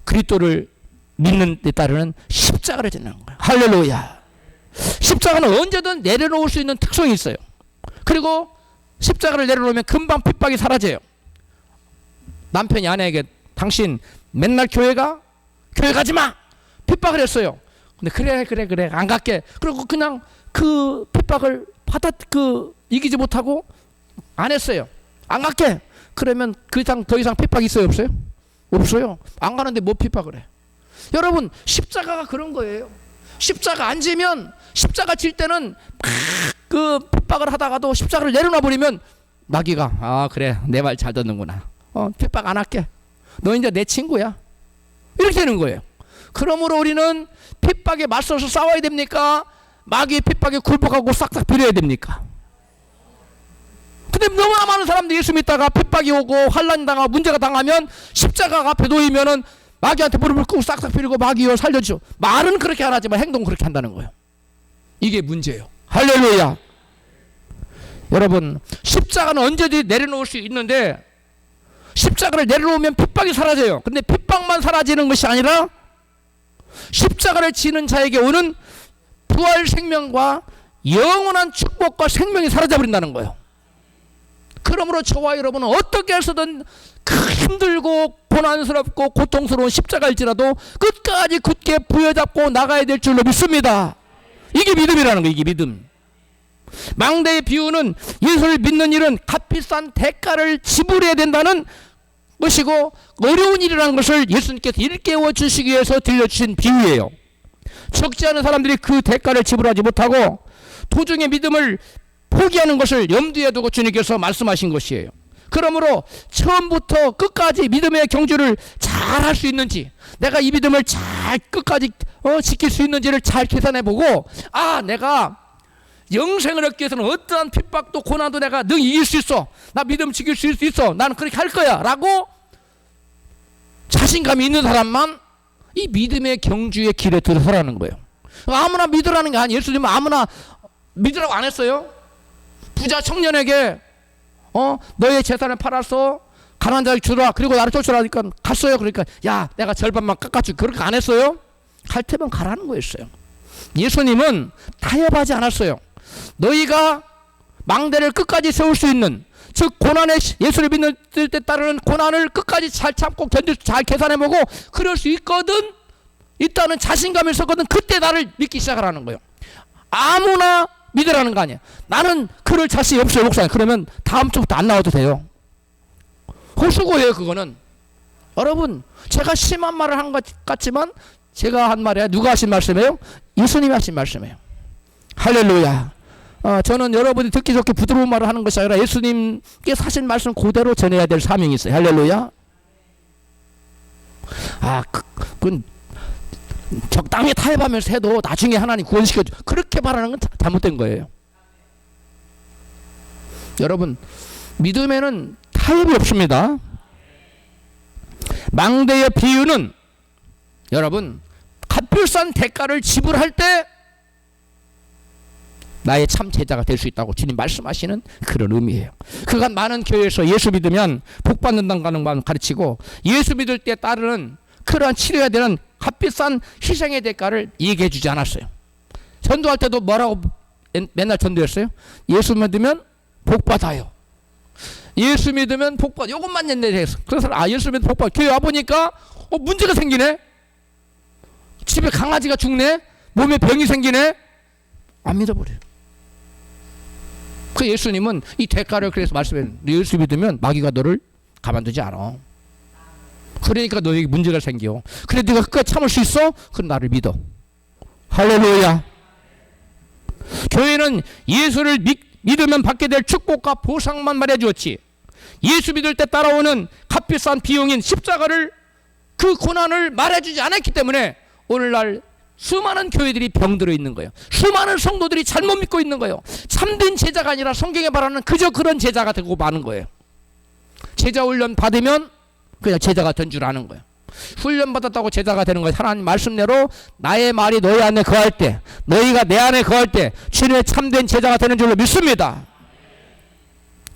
그리스도를 믿는 데 따르는 십자가를 짓는 거예요. 할렐루야. 십자가는 언제든 내려놓을 수 있는 특성이 있어요. 그리고 십자가를 내려놓으면 금방 핍박이 사라져요. 남편이 아내에게 당신 맨날 교회 가지 마 핍박을 했어요. 근데 그래 안 갈게. 그리고 그냥 그 핍박을 이기지 못하고 안 했어요. 안 갈게. 그러면 더 이상 핍박이 있어요, 없어요? 없어요. 안 가는데 뭐 핍박을 해. 여러분, 십자가가 그런 거예요. 십자가 안 지면, 십자가 질 때는 그 핍박을 하다가도 십자가를 내려놔 버리면 마귀가 그래, 내 말 잘 듣는구나. 핍박 안 할게. 너 이제 내 친구야. 이렇게 되는 거예요. 그러므로 우리는 핍박에 맞서서 싸워야 됩니까? 마귀의 핍박에 굴복하고 싹싹 빌어야 됩니까? 근데 너무나 많은 사람들이 예수 믿다가 핍박이 오고 환난이 당하고 문제가 당하면 십자가 앞에 놓이면은 마귀한테 무릎을 꿇고 싹싹 빌고 마귀여 살려줘. 말은 그렇게 안 하지만 행동은 그렇게 한다는 거예요. 이게 문제예요. 할렐루야. 여러분, 십자가는 언제든지 내려놓을 수 있는데, 십자가를 내려놓으면 핍박이 사라져요. 근데 핍박만 사라지는 것이 아니라 십자가를 지는 자에게 오는 부활 생명과 영원한 축복과 생명이 사라져버린다는 거예요. 그러므로 저와 여러분은 어떻게 해서든 힘들고 고난스럽고 고통스러운 십자가일지라도 끝까지 굳게 부여잡고 나가야 될 줄로 믿습니다. 이게 믿음이라는 거예요. 이게 믿음. 망대의 비유는 예수를 믿는 일은 값비싼 대가를 지불해야 된다는 것이고, 어려운 일이라는 것을 예수님께서 일깨워 주시기 위해서 들려주신 비유예요. 적지 않은 사람들이 그 대가를 지불하지 못하고 도중에 믿음을 포기하는 것을 염두에 두고 주님께서 말씀하신 것이에요. 그러므로 처음부터 끝까지 믿음의 경주를 잘 할 수 있는지, 내가 이 믿음을 잘 끝까지 지킬 수 있는지를 잘 계산해보고, 내가 영생을 얻기 위해서는 어떠한 핍박도 고난도 내가 능히 이길 수 있어, 나 믿음 지킬 수 있어, 나는 그렇게 할 거야 라고 자신감이 있는 사람만 이 믿음의 경주의 길에 들어서라는 거예요. 아무나 믿으라는 게 아니에요. 예수님은 아무나 믿으라고 안 했어요. 부자 청년에게 너의 재산을 팔아서 가난한 자에게 주라, 그리고 나를 쫓으라니까 갔어요. 그러니까 야, 내가 절반만 깎아줄게, 그렇게 안 했어요. 갈 테면 가라는 거였어요. 예수님은 타협하지 않았어요. 너희가 망대를 끝까지 세울 수 있는, 즉 고난에 예수를 믿는 때 따르는 고난을 끝까지 잘 참고 견딜 수, 잘 계산해보고 그럴 수 있다는 자신감이 있었거든. 그때 나를 믿기 시작하라는 거예요. 아무나 믿으라는 거 아니에요. 나는 그럴 자신이 없어요, 목사님. 그러면 다음 주부터 안 나와도 돼요. 호수고예요, 그거는. 여러분, 제가 심한 말을 한 것 같지만 제가 한 말이야. 누가 하신 말씀이에요? 예수님이 하신 말씀이에요. 할렐루야. 저는 여러분이 듣기 좋게 부드러운 말을 하는 것이 아니라 예수님께 하신 말씀 그대로 전해야 될 사명이 있어요. 할렐루야. 그건 적당히 타협하면서 해도 나중에 하나님 구원시켜줘. 그렇게 바라는 건 잘못된 거예요. 여러분, 믿음에는 타협이 없습니다. 망대의 비유는 여러분 값비싼 대가를 지불할 때 나의 참 제자가 될 수 있다고 주님 말씀하시는 그런 의미예요. 그간 많은 교회에서 예수 믿으면 복 받는다는 말 가르치고 예수 믿을 때 따르는 그러한 치료해야 되는 값비싼 희생의 대가를 얘기해 주지 않았어요. 전도할 때도 뭐라고 맨날 전도했어요? 예수 믿으면 복 받아요. 예수 믿으면 복 받아. 이것만 얘기했어. 그래서 예수 믿으면 복 받아. 교회 와보니까 문제가 생기네. 집에 강아지가 죽네. 몸에 병이 생기네. 안 믿어버려요. 그 예수님은 이 대가를 그래서 말씀해. 예수 믿으면 마귀가 너를 가만두지 않아. 그러니까 너에게 문제가 생겨. 그래 네가 끝까지 참을 수 있어? 그럼 나를 믿어. 할렐루야. 교회는 예수를 믿으면 받게 될 축복과 보상만 말해주었지, 예수 믿을 때 따라오는 값비싼 비용인 십자가를, 그 고난을 말해주지 않았기 때문에 오늘날 수많은 교회들이 병들어 있는 거예요. 수많은 성도들이 잘못 믿고 있는 거예요. 참된 제자가 아니라 성경에 말하는 그저 그런 제자가 되고 마는 거예요. 제자 훈련 받으면 그냥 제자가 된 줄 아는 거예요. 훈련 받았다고 제자가 되는 거예요. 하나님 말씀대로 나의 말이 너희 안에 거할 때, 너희가 내 안에 거할 때 주님의 참된 제자가 되는 줄로 믿습니다.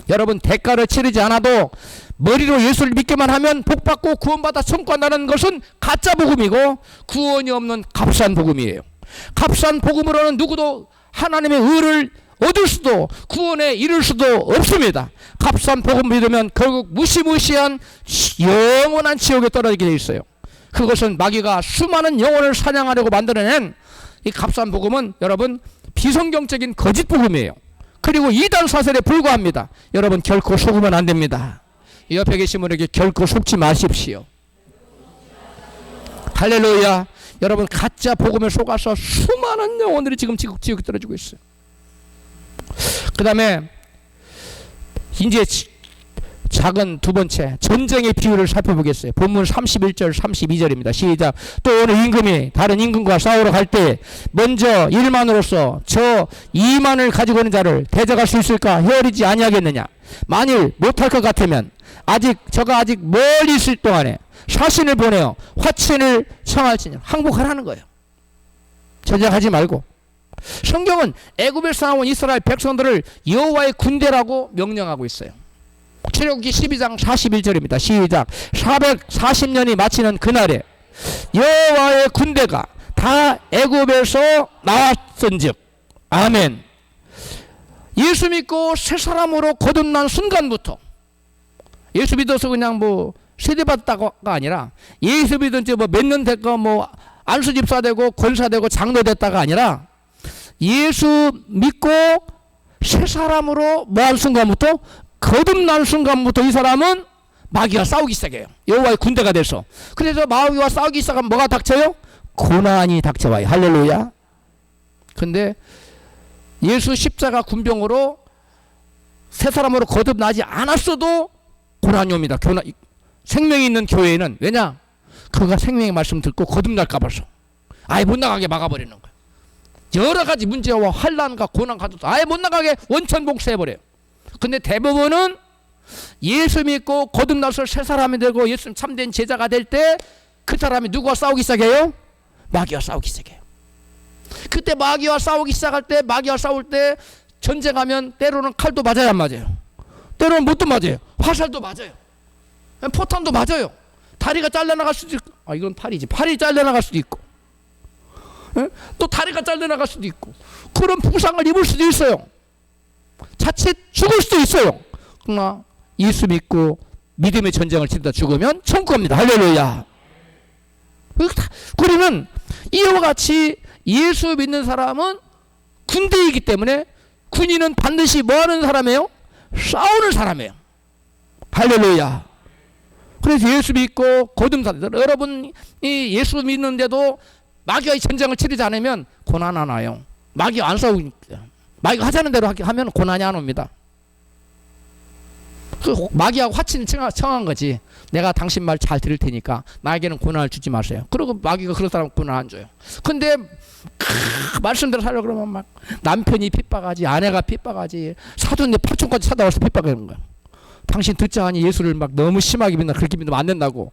여러분, 대가를 치르지 않아도 머리로 예수를 믿기만 하면 복받고 구원받아 천국한다는 것은 가짜 복음이고 구원이 없는 값싼 복음이에요. 값싼 복음으로는 누구도 하나님의 의를 얻을 수도 구원에 이를 수도 없습니다. 값싼 복음 믿으면 결국 무시무시한 영원한 지옥에 떨어지게 되어 있어요. 그것은 마귀가 수많은 영혼을 사냥하려고 만들어낸 이 값싼 복음은 여러분 비성경적인 거짓 복음이에요. 그리고 이단 사설에 불과합니다. 여러분 결코 속으면 안 됩니다. 옆에 계신 분에게 결코 속지 마십시오. 할렐루야. 여러분 가짜 복음에 속아서 수많은 영혼들이 지금 지옥에 떨어지고 있어요. 그 다음에 이제 작은 두 번째 전쟁의 비유를 살펴보겠어요. 본문 31절 32절입니다. 시작. 또 어느 임금이 다른 임금과 싸우러 갈 때 먼저 1만으로서 저 2만을 가지고 오는 자를 대적할 수 있을까 헤아리지 아니하겠느냐. 만일 못할 것 같으면 저가 아직 멀리 있을 동안에 사신을 보내어 화친을 청할지니 항복하라는 거예요. 전쟁하지 말고. 성경은 애굽에서 나온 이스라엘 백성들을 여호와의 군대라고 명령하고 있어요. 출애굽기 12장 41절입니다. 시작. 440년이 마치는 그날에 여호와의 군대가 다 애굽에서 나왔은즉. 아멘. 예수 믿고 새 사람으로 거듭난 순간부터, 예수 믿어서 그냥 세대받다가 아니라 예수 믿은 지 몇 년 됐고 안수집사 되고 권사 되고 장로 됐다가 아니라 예수 믿고 새 사람으로 뭐한 순간부터, 거듭난 순간부터 이 사람은 마귀와 싸우기 시작해요. 여호와의 군대가 돼서. 그래서 마귀와 싸우기 시작하면 뭐가 닥쳐요? 고난이 닥쳐와요. 할렐루야. 근데 예수 십자가 군병으로 새 사람으로 거듭나지 않았어도 고난이 옵니다. 생명이 있는 교회에는. 왜냐? 그가 생명의 말씀 듣고 거듭날까 봐서 아예 못 나가게 막아버리는 거예요. 여러 가지 문제와 환난과 고난 가져도 아예 못 나가게 원천 봉쇄해버려요. 근데 대부분은 예수 믿고 거듭나서 새 사람이 되고 예수님 참된 제자가 될 때 그 사람이 누구와 싸우기 시작해요? 마귀와 싸우기 시작해요. 그때 마귀와 싸우기 시작할 때, 마귀와 싸울 때 전쟁하면 때로는 칼도 맞아요, 안 맞아요? 때로는 못도 맞아요. 화살도 맞아요. 포탄도 맞아요. 다리가 잘려나갈 수도 있고, 이건 팔이지. 팔이 잘려나갈 수도 있고, 또 다리가 잘려나갈 수도 있고, 그런 부상을 입을 수도 있어요. 자칫 죽을 수도 있어요. 그러나 예수 믿고 믿음의 전쟁을 치르다 죽으면 천국 갑니다. 할렐루야. 우리는 이와 같이 예수 믿는 사람은 군대이기 때문에 군인은 반드시 뭐하는 사람이에요? 싸우는 사람이에요. 할렐루야. 그래서 예수 믿고 거듭난 여러분이 예수 믿는데도 마귀와의 전쟁을 치르지 않으면 고난 안 와요. 마귀 안 싸우니까. 마귀가 하자는 대로 하면 고난이 안 옵니다. 그 마귀하고 화친을 청한 거지. 내가 당신 말 잘 들을 테니까 나에게는 고난을 주지 마세요. 그리고 마귀가 그런 사람 고난 안 줘요. 근데 말씀대로 살려고 그러면 막 남편이 핍박하지, 아내가 핍박하지, 사돈네 파촌까지 찾아와서 핍박하는 거야. 당신 듣자 하니 예수를 막 너무 심하게 믿나, 그렇게 믿으면 안 된다고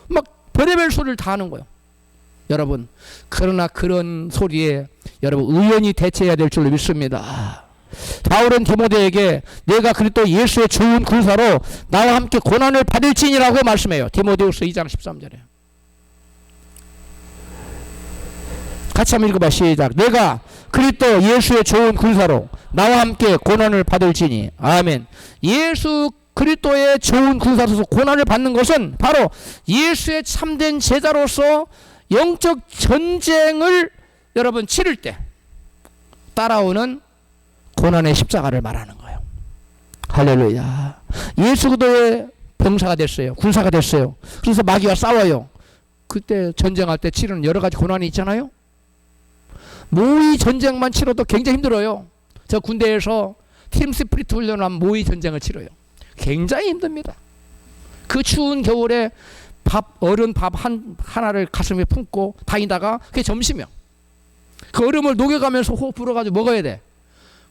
막 별의별 소리를 다 하는 거예요. 여러분, 그러나 그런 소리에 여러분 의연히 대처해야 될 줄로 믿습니다. 바울은 디모데에게 내가 그리스도 예수의 좋은 군사로 나와 함께 고난을 받을지니라고 말씀해요. 디모데후서 2장 13절에. 같이 한번 읽어봐. 시작. 내가 그리스도 예수의 좋은 군사로 나와 함께 고난을 받을지니. 아멘. 예수 그리스도의 좋은 군사로서 고난을 받는 것은 바로 예수의 참된 제자로서 영적 전쟁을 여러분 치를 때 따라오는 고난의 십자가를 말하는 거예요. 할렐루야. 예수 그리스도의 병사가 됐어요. 군사가 됐어요. 그래서 마귀와 싸워요. 그때 전쟁할 때 치르는 여러 가지 고난이 있잖아요. 모의 전쟁만 치러도 굉장히 힘들어요. 저 군대에서 팀 스피릿 훈련한 모의 전쟁을 치러요. 굉장히 힘듭니다. 그 추운 겨울에 얼은 밥 하나를 가슴에 품고 다니다가 그게 점심이야. 그 얼음을 녹여가면서 호흡 불어가지고 먹어야 돼.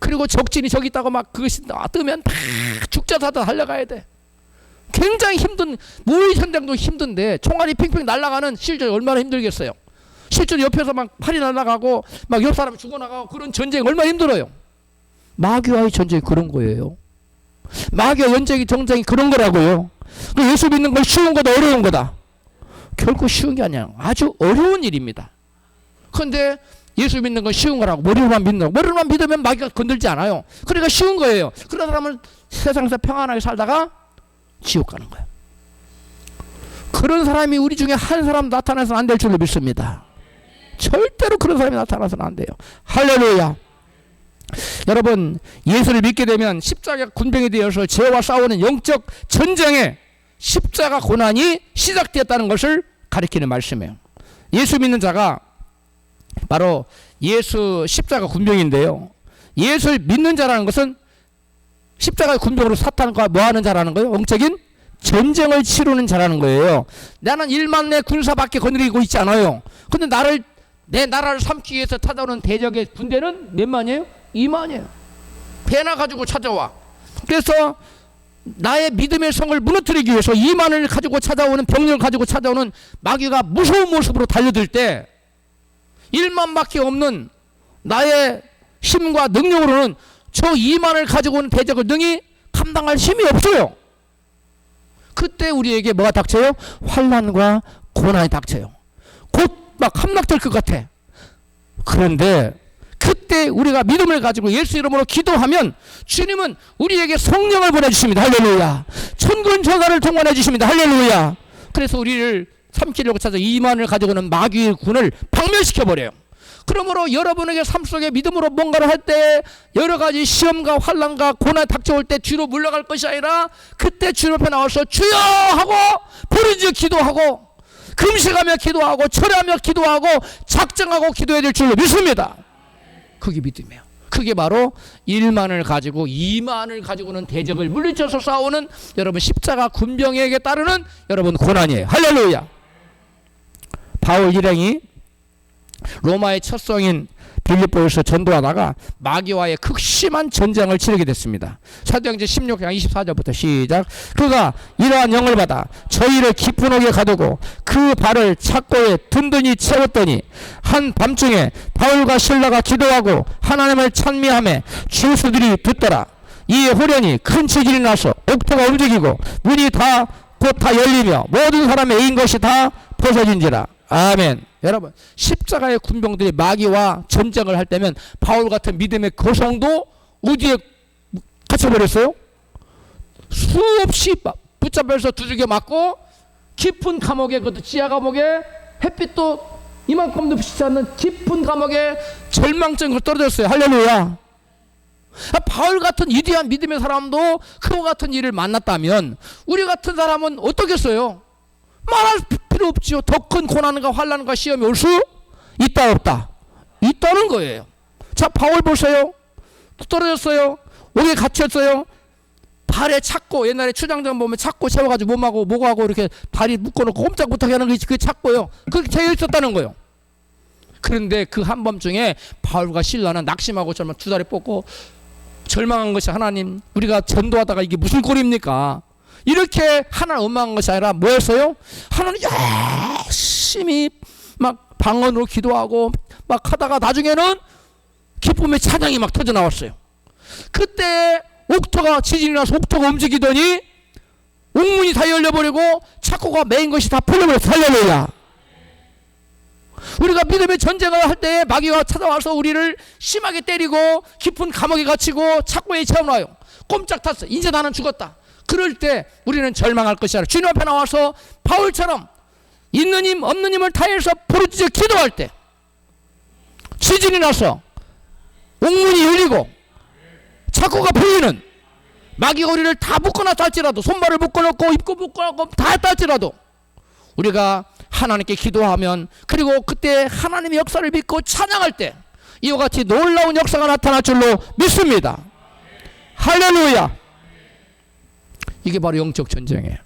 그리고 적진이 저기 있다고 막 그것이 뜨면 다 죽자사자 달려가야 돼. 굉장히 힘든, 모의 전쟁도 힘든데 총알이 팽팽 날아가는 실전 얼마나 힘들겠어요. 실전 옆에서 막 팔이 날아가고 막 옆 사람이 죽어나가고 그런 전쟁 얼마나 힘들어요. 마귀와의 전쟁이 그런 거예요. 마귀와 전쟁이 그런 거라고요. 예수 믿는 건 쉬운 거다 어려운 거다? 결코 쉬운 게 아니야. 아주 어려운 일입니다. 그런데 예수 믿는 건 쉬운 거라고 머리로만 믿는 거. 머리로만 믿으면 마귀가 건들지 않아요. 그러니까 쉬운 거예요. 그런 사람은 세상에서 평안하게 살다가 지옥 가는 거예요. 그런 사람이 우리 중에 한 사람 나타나서는 안 될 줄로 믿습니다. 절대로 그런 사람이 나타나서는 안 돼요. 할렐루야. 여러분, 예수를 믿게 되면 십자가 군병이 되어서 죄와 싸우는 영적 전쟁에 십자가 고난이 시작되었다는 것을 가리키는 말씀이에요. 예수 믿는 자가 바로 예수 십자가 군병인데요. 예수를 믿는 자라는 것은 십자가 군병으로 사탄과 뭐하는 자라는 거예요? 영적인 전쟁을 치르는 자라는 거예요. 나는 1만 내 군사밖에 거느리고 있지 않아요. 근데 내 나라를 삼기 위해서 찾아오는 대적의 군대는 몇 만이에요? 2만이에요. 배나 가지고 찾아와. 그래서 나의 믿음의 성을 무너뜨리기 위해서 2만을 가지고 찾아오는 병력을 가지고 찾아오는 마귀가 무서운 모습으로 달려들 때 1만밖에 없는 나의 힘과 능력으로는 저 2만을 가지고 오는 대적을 능히 감당할 힘이 없어요. 그때 우리에게 뭐가 닥쳐요? 환난과 고난이 닥쳐요. 곧 막 함락될 것 같아. 그런데 그때 우리가 믿음을 가지고 예수 이름으로 기도하면 주님은 우리에게 성령을 보내주십니다. 할렐루야. 천군 천사를 통관해 주십니다. 할렐루야. 그래서 우리를 삼키려고 찾아 2만을 가지고 오는 마귀의 군을 박멸시켜버려요. 그러므로 여러분에게 삶 속에 믿음으로 뭔가를 할 때 여러 가지 시험과 환난과 고난 닥쳐올 때 뒤로 물러갈 것이 아니라 그때 주님 앞에 나와서 주여 하고 부르짖어 기도하고 금식하며 기도하고 철회하며 기도하고 작정하고 기도해야 될 줄로 믿습니다. 그게 믿음이에요. 그게 바로 1만을 가지고 2만을 가지고는 대적을 물리쳐서 싸우는 여러분 십자가 군병에게 따르는 여러분 고난이에요. 할렐루야. 바울 일행이 로마의 첫 성인 빌립보에서 전도하다가 마귀와의 극심한 전쟁을 치르게 됐습니다. 사도행전 16장 24절부터 시작. 그가 이러한 영을 받아 저희를 깊은 옥에 가두고 그 발을 착고에 든든히 채웠더니 한 밤중에 바울과 실라가 기도하고 하나님을 찬미하며 주수들이 듣더라. 이에 후련히 큰 지진이 나서 옥토가 움직이고 문이 곧 다 열리며 모든 사람의 애인 것이 다 벗어진지라. 아멘. 여러분, 십자가의 군병들이 마귀와 전쟁을 할 때면 바울 같은 믿음의 거성도 어디에 갇혀버렸어요? 수없이 붙잡혀서 두들겨 맞고 깊은 감옥에, 그것도 지하 감옥에 햇빛도 이만큼도 비치지 않는 깊은 감옥에 절망적으로 떨어졌어요. 할렐루야. 바울 같은 위대한 믿음의 사람도 그와 같은 일을 만났다면 우리 같은 사람은 어떻겠어요? 말할 필요 없지요. 더 큰 고난과 환난과 시험이 올 수 있다 없다? 있다는 거예요. 자, 바울 보세요. 떨어졌어요. 옥에 갇혔어요. 발에 찾고, 옛날에 추장전 보면 찾고 채워가지고 몸하고 목하고 이렇게 다리 묶어놓고 꼼짝 못하게 하는 게 그게 찾고요. 그렇게 되어 있었다는 거예요. 그런데 그 한밤중에 바울과 실라는 낙심하고 정말 두 다리 뻗고 절망한 것이, 하나님, 우리가 전도하다가 이게 무슨 꼴입니까? 이렇게 하나님 원망한 것이 아니라 뭐였어요? 하나님 열심히 막 방언으로 기도하고 막 하다가 나중에는 기쁨의 찬양이 막 터져 나왔어요. 그때 옥토가, 지진이 나서 옥토가 움직이더니 옥문이 다 열려버리고 착고가 메인 것이 다 풀려버렸어. 할렐루야. 우리가 믿음의 전쟁을 할 때 마귀가 찾아와서 우리를 심하게 때리고 깊은 감옥에 갇히고 착고에 채워놔요. 꼼짝 탔어. 이제 나는 죽었다. 그럴 때 우리는 절망할 것이 아니라 주님 앞에 나와서 바울처럼 있는 힘 없는 힘을 다해서 부르짖어 기도할 때 지진이 나서 옥문이 열리고 착고가 풀리는, 마귀가 우리를 다 묶어놨다 할지라도, 손발을 묶어놓고 입구 묶어놓고 다 했다 할지라도 우리가 하나님께 기도하면, 그리고 그때 하나님의 역사를 믿고 찬양할 때 이와 같이 놀라운 역사가 나타날 줄로 믿습니다. 할렐루야. 이게 바로 영적 전쟁이에요.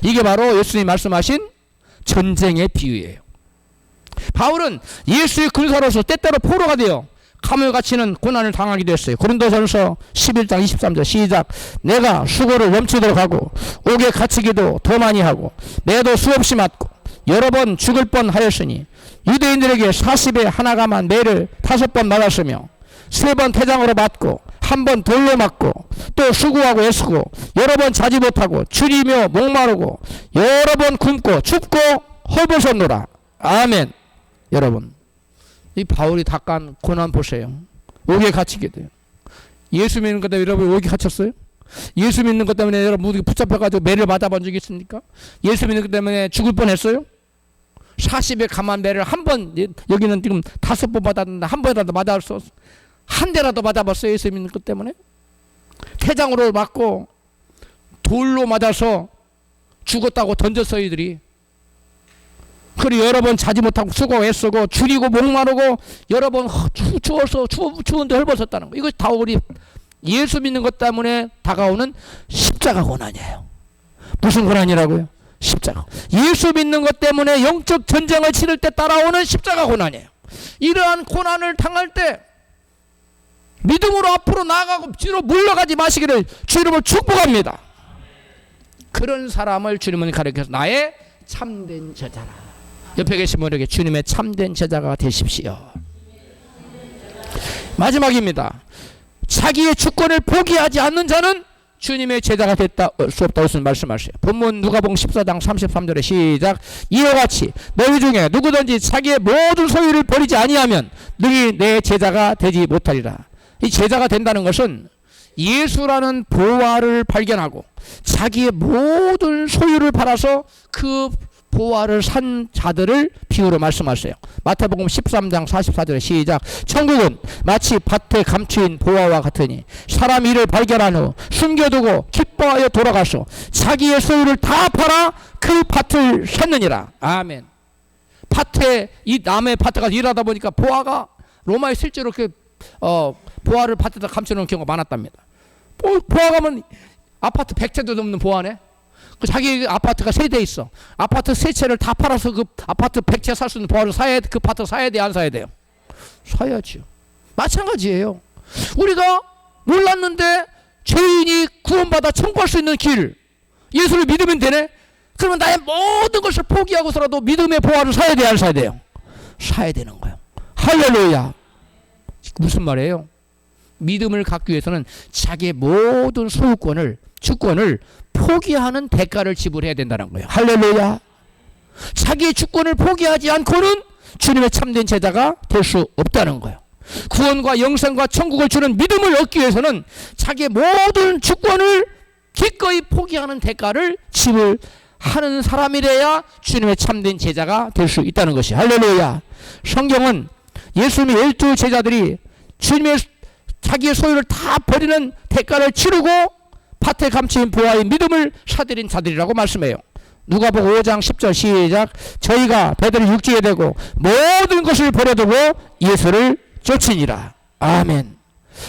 이게 바로 예수님이 말씀하신 전쟁의 비유예요. 바울은 예수의 군사로서 때때로 포로가 되어 감옥에 갇히는 고난을 당하기도 했어요. 고린도전서 11장 23절 시작. 내가 수고를 넘치도록 하고 옥에 갇히기도 더 많이 하고 매도 수없이 맞고 여러 번 죽을 뻔하였으니 유대인들에게 40에 하나가만 매를 5번 맞았으며 3번 태장으로 맞고 1번 돌로 맞고 또 수고하고 애쓰고 여러 번 자지 못하고 줄이며 목마르고 여러 번 굶고 춥고 헐벗었노라. 아멘. 여러분, 이 바울이 닦은 고난 보세요. 옥에 갇히게 돼요. 예수 믿는 것 때문에 여러분 옥에 갇혔어요? 예수 믿는 것 때문에 여러분 모두 붙잡혀가지고 매를 맞아본 적이 있습니까? 예수 믿는 것 때문에 죽을 뻔했어요? 40에 감한 매를 한 번, 여기는 지금 5번 맞았는데 한 번이라도 맞았어. 한 대라도 맞아봤어요? 예수 믿는 것 때문에? 태장으로 맞고 돌로 맞아서 죽었다고 던졌어요 이들이. 그리고 여러 번 자지 못하고 수고 애쓰고 줄이고 목마르고 여러 번 추워서 추운데 헐벗었다는 거. 이거 다 우리 예수 믿는 것 때문에 다가오는 십자가 고난이에요. 무슨 고난이라고요? 십자가. 예수 믿는 것 때문에 영적 전쟁을 치를 때 따라오는 십자가 고난이에요. 이러한 고난을 당할 때 믿음으로 앞으로 나아가고 뒤로 물러가지 마시기를 주님을 축복합니다. 그런 사람을 주님은 가르쳐서 나의 참된 제자라. 옆에 계신 분에게 주님의 참된 제자가 되십시오. 마지막입니다. 자기의 주권을 포기하지 않는 자는 주님의 제자가 됐다 수 없다. 무슨 말씀하세요? 본문 누가복음 14장 33절에 시작. 이와 같이 너희 중에 누구든지 자기의 모든 소유를 버리지 아니하면 능히 내 제자가 되지 못하리라. 이 제자가 된다는 것은 예수라는 보화를 발견하고 자기의 모든 소유를 팔아서 그 보화를 산 자들을 비유로 말씀하세요. 마태복음 13장 44절에 시작. 천국은 마치 밭에 감추인 보화와 같으니 사람 이를 발견한 후 숨겨두고 기뻐하여 돌아가서 자기의 소유를 다 팔아 그 밭을 샀느니라. 아멘. 밭에, 이 남의 밭에 가서 일하다 보니까 보화가, 로마에 실제로 그 보화를 밭에다 감춰놓은 경우가 많았답니다. 보화가면 아파트 100채도 넘는 보화네. 그 자기 아파트가 3대 있어. 아파트 3채를 다 팔아서 그 아파트 100채 살 수 있는 보화를 사야 돼. 그 아파트 사야 돼, 안 사야 돼요? 사야지요. 마찬가지예요. 우리가 몰랐는데 죄인이 구원받아 천국할 수 있는 길, 예수를 믿으면 되네. 그러면 나의 모든 것을 포기하고서라도 믿음의 보화를 사야 돼, 안 사야 돼요? 사야 되는 거예요. 할렐루야. 무슨 말이에요? 믿음을 갖기 위해서는 자기의 모든 소유권을, 주권을 포기하는 대가를 지불해야 된다는 거예요. 할렐루야. 자기의 주권을 포기하지 않고는 주님의 참된 제자가 될 수 없다는 거예요. 구원과 영생과 천국을 주는 믿음을 얻기 위해서는 자기의 모든 주권을 기꺼이 포기하는 대가를 지불하는 사람이래야 주님의 참된 제자가 될 수 있다는 것이. 할렐루야. 성경은 예수님의 12 제자들이 주님의 자기의 소유를 다 버리는 대가를 치르고 밭에 감추인 보화의 믿음을 사들인 자들이라고 말씀해요. 누가복음 5장 10절 시작. 저희가 배들을 육지에 대고 모든 것을 버려두고 예수를 쫓으니라. 아멘.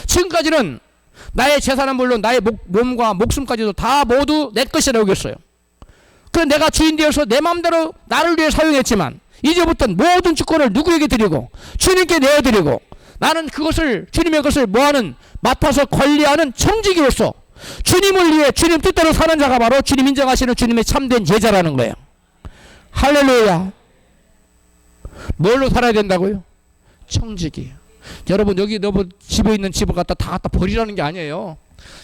지금까지는 나의 재산은 물론 나의 몸과 목숨까지도 다 모두 내 것이라고 여겼어요. 그래서 내가 주인 되어서 내 마음대로 나를 위해 사용했지만 이제부터는 모든 주권을 누구에게 드리고 주님께 내어드리고 나는 그것을 주님의 것을 뭐하는 맡아서 관리하는 청지기로서 주님을 위해 주님 뜻대로 사는 자가 바로 주님 인정하시는 주님의 참된 제자라는 거예요. 할렐루야. 뭘로 살아야 된다고요? 청지기. 여러분 여기 집에 있는 집을 다 갖다 버리라는 게 아니에요.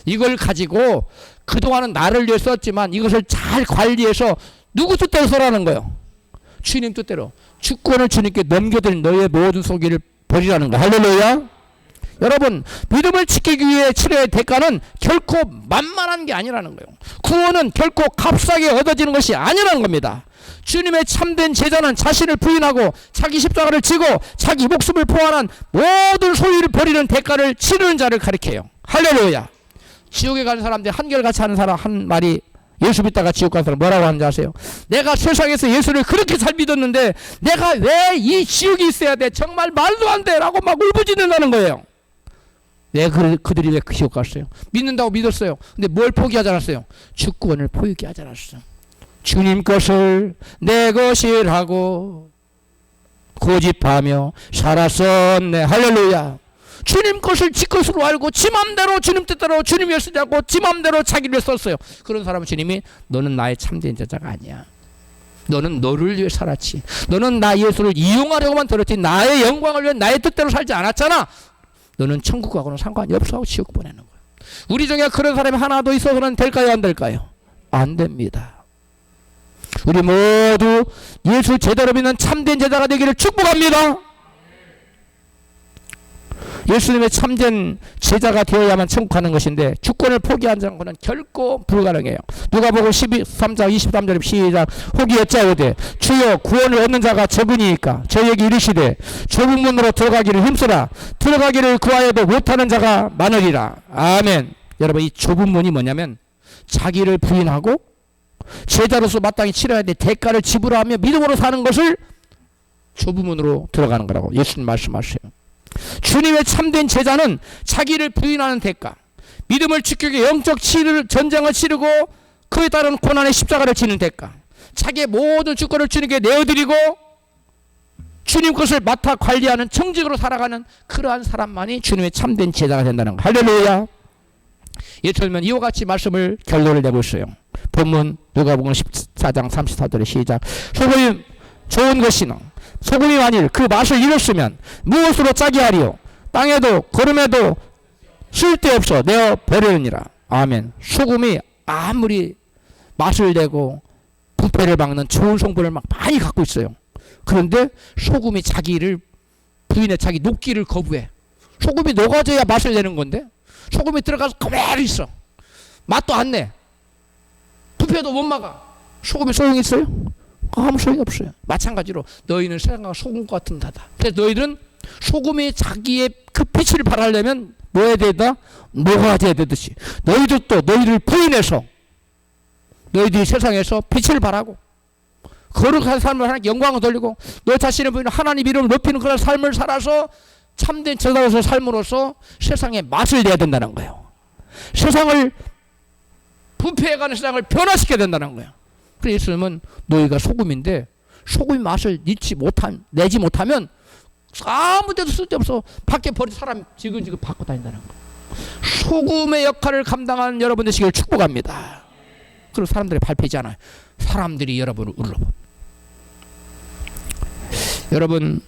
이걸 가지고 그동안은 나를 위해 썼지만 이것을 잘 관리해서 누구 뜻대로 써라는 거예요. 주님 뜻대로 주권을 주님께 넘겨드린 너의 모든 소기를 버리라는 거예요. 할렐루야. 여러분 믿음을 지키기 위해 치러야 할 대가는 결코 만만한 게 아니라는 거예요. 구원은 결코 값싸게 얻어지는 것이 아니라는 겁니다. 주님의 참된 제자는 자신을 부인하고 자기 십자가를 지고 자기 목숨을 포함한 모든 소유를 버리는 대가를 치르는 자를 가리켜요. 할렐루야. 지옥에 가는 사람들 한결같이 하는 사람 한 말이 예수 믿다가 지옥 가는 사람 뭐라고 하는지 아세요? 내가 세상에서 예수를 그렇게 잘 믿었는데 내가 왜 이 지옥이 있어야 돼? 정말 말도 안 돼! 라고 막 울부짖는다는 거예요. 왜 그들이 왜 지옥 갔어요? 믿는다고 믿었어요. 근데 뭘 포기하지 않았어요? 주권을 포기하지 않았어요. 주님 것을 내 것이라고 고집하며 살았었네. 할렐루야. 주님 것을 지 것으로 알고 지 맘대로 주님 뜻대로 주님 위해 쓰자고 지 맘대로 자기를 위해 썼어요. 그런 사람은 주님이 너는 나의 참된 제자가 아니야. 너는 너를 위해 살았지. 너는 나 예수를 이용하려고만 들었지 나의 영광을 위해 나의 뜻대로 살지 않았잖아. 너는 천국하고는 상관이 없어 하고 지옥 보내는 거예요. 우리 중에 그런 사람이 하나 더 있어서는 될까요? 안 될까요? 안 됩니다. 우리 모두 예수 제대로 믿는 참된 제자가 되기를 축복합니다. 예수님의 참된 제자가 되어야만 천국 가는 것인데 주권을 포기하지 않고는 결코 불가능해요. 누가복음 13장 23절 시작. 혹이 여짜오되 주여 구원을 얻는 자가 적으니까 저에게 이르시되 좁은 문으로 들어가기를 힘쓰라. 들어가기를 구하여도 못하는 자가 많으리라. 아멘. 여러분 이 좁은 문이 뭐냐면 자기를 부인하고 제자로서 마땅히 치러야 될 대가를 지불하며 믿음으로 사는 것을 좁은 문으로 들어가는 거라고 예수님 말씀하세요. 주님의 참된 제자는 자기를 부인하는 대가, 믿음을 지키기 위해 영적 전쟁을 치르고 그에 따른 고난의 십자가를 지는 대가, 자기의 모든 주권을 주님께 내어드리고 주님 것을 맡아 관리하는 청직으로 살아가는 그러한 사람만이 주님의 참된 제자가 된다는 거. 할렐루야. 예를 들면 이와 같이 말씀을 결론을 내고 있어요. 본문 누가복음 14장 34절의 시작. 소금이 좋은 것이나 소금이 만일 그 맛을 잃었으면 무엇으로 짜게 하리요? 땅에도 거름에도 쓸데없어 내어 버리느니라. 아멘. 소금이 아무리 맛을 내고 부패를 막는 좋은 성분을 막 많이 갖고 있어요. 그런데 소금이 자기를 부인해 자기 녹기를 거부해. 소금이 녹아져야 맛을 내는 건데 소금이 들어가서 그대로 있어. 맛도 안 내. 부패도 못 막아. 소금이 소용이 있어요? 아무 소용이 없어요. 마찬가지로 너희는 세상과 소금 같은 자다. 그래서 너희들은 소금이 자기의 그 빛을 발하려면 뭐 해야 되다? 녹아져야 되듯이 너희도 또 너희를 부인해서 너희들이 세상에서 빛을 발하고 거룩한 삶을 하나님께 영광을 돌리고 너 자신을 부인하고 하나님 이름을 높이는 그런 삶을 살아서 참된 제자로서 삶으로써 세상에 맛을 내야 된다는 거예요. 세상을 부패해가는 세상을 변화시켜야 된다는 거예요. 그래서 예수님은 너희가 소금인데 소금이 맛을 내지 못하면 아무 데도 쓸데없어 밖에 버린 사람 지근지근 받고 다닌다는 거예요. 소금의 역할을 감당하는 여러분 되시길 축복합니다. 그리고 사람들이 밟히지 않아요. 사람들이 여러분을 울러봅니다. 여러분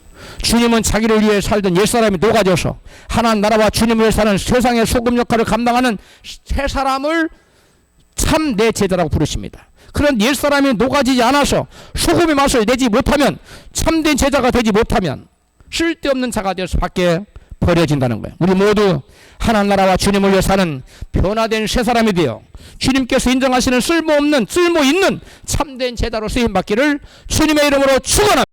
주님은 자기를 위해 살던 옛사람이 녹아져서 하나님 나라와 주님을 위해 사는 세상의 소금 역할을 감당하는 새 사람을 참 내 제자라고 부르십니다. 그런 옛사람이 녹아지지 않아서 소금의 맛을 내지 못하면 참된 제자가 되지 못하면 쓸데없는 자가 되어서 밖에 버려진다는 거예요. 우리 모두 하나님 나라와 주님을 위해 사는 변화된 새 사람이 되어 주님께서 인정하시는 쓸모있는 참된 제자로 쓰임받기를 주님의 이름으로 축원합니다.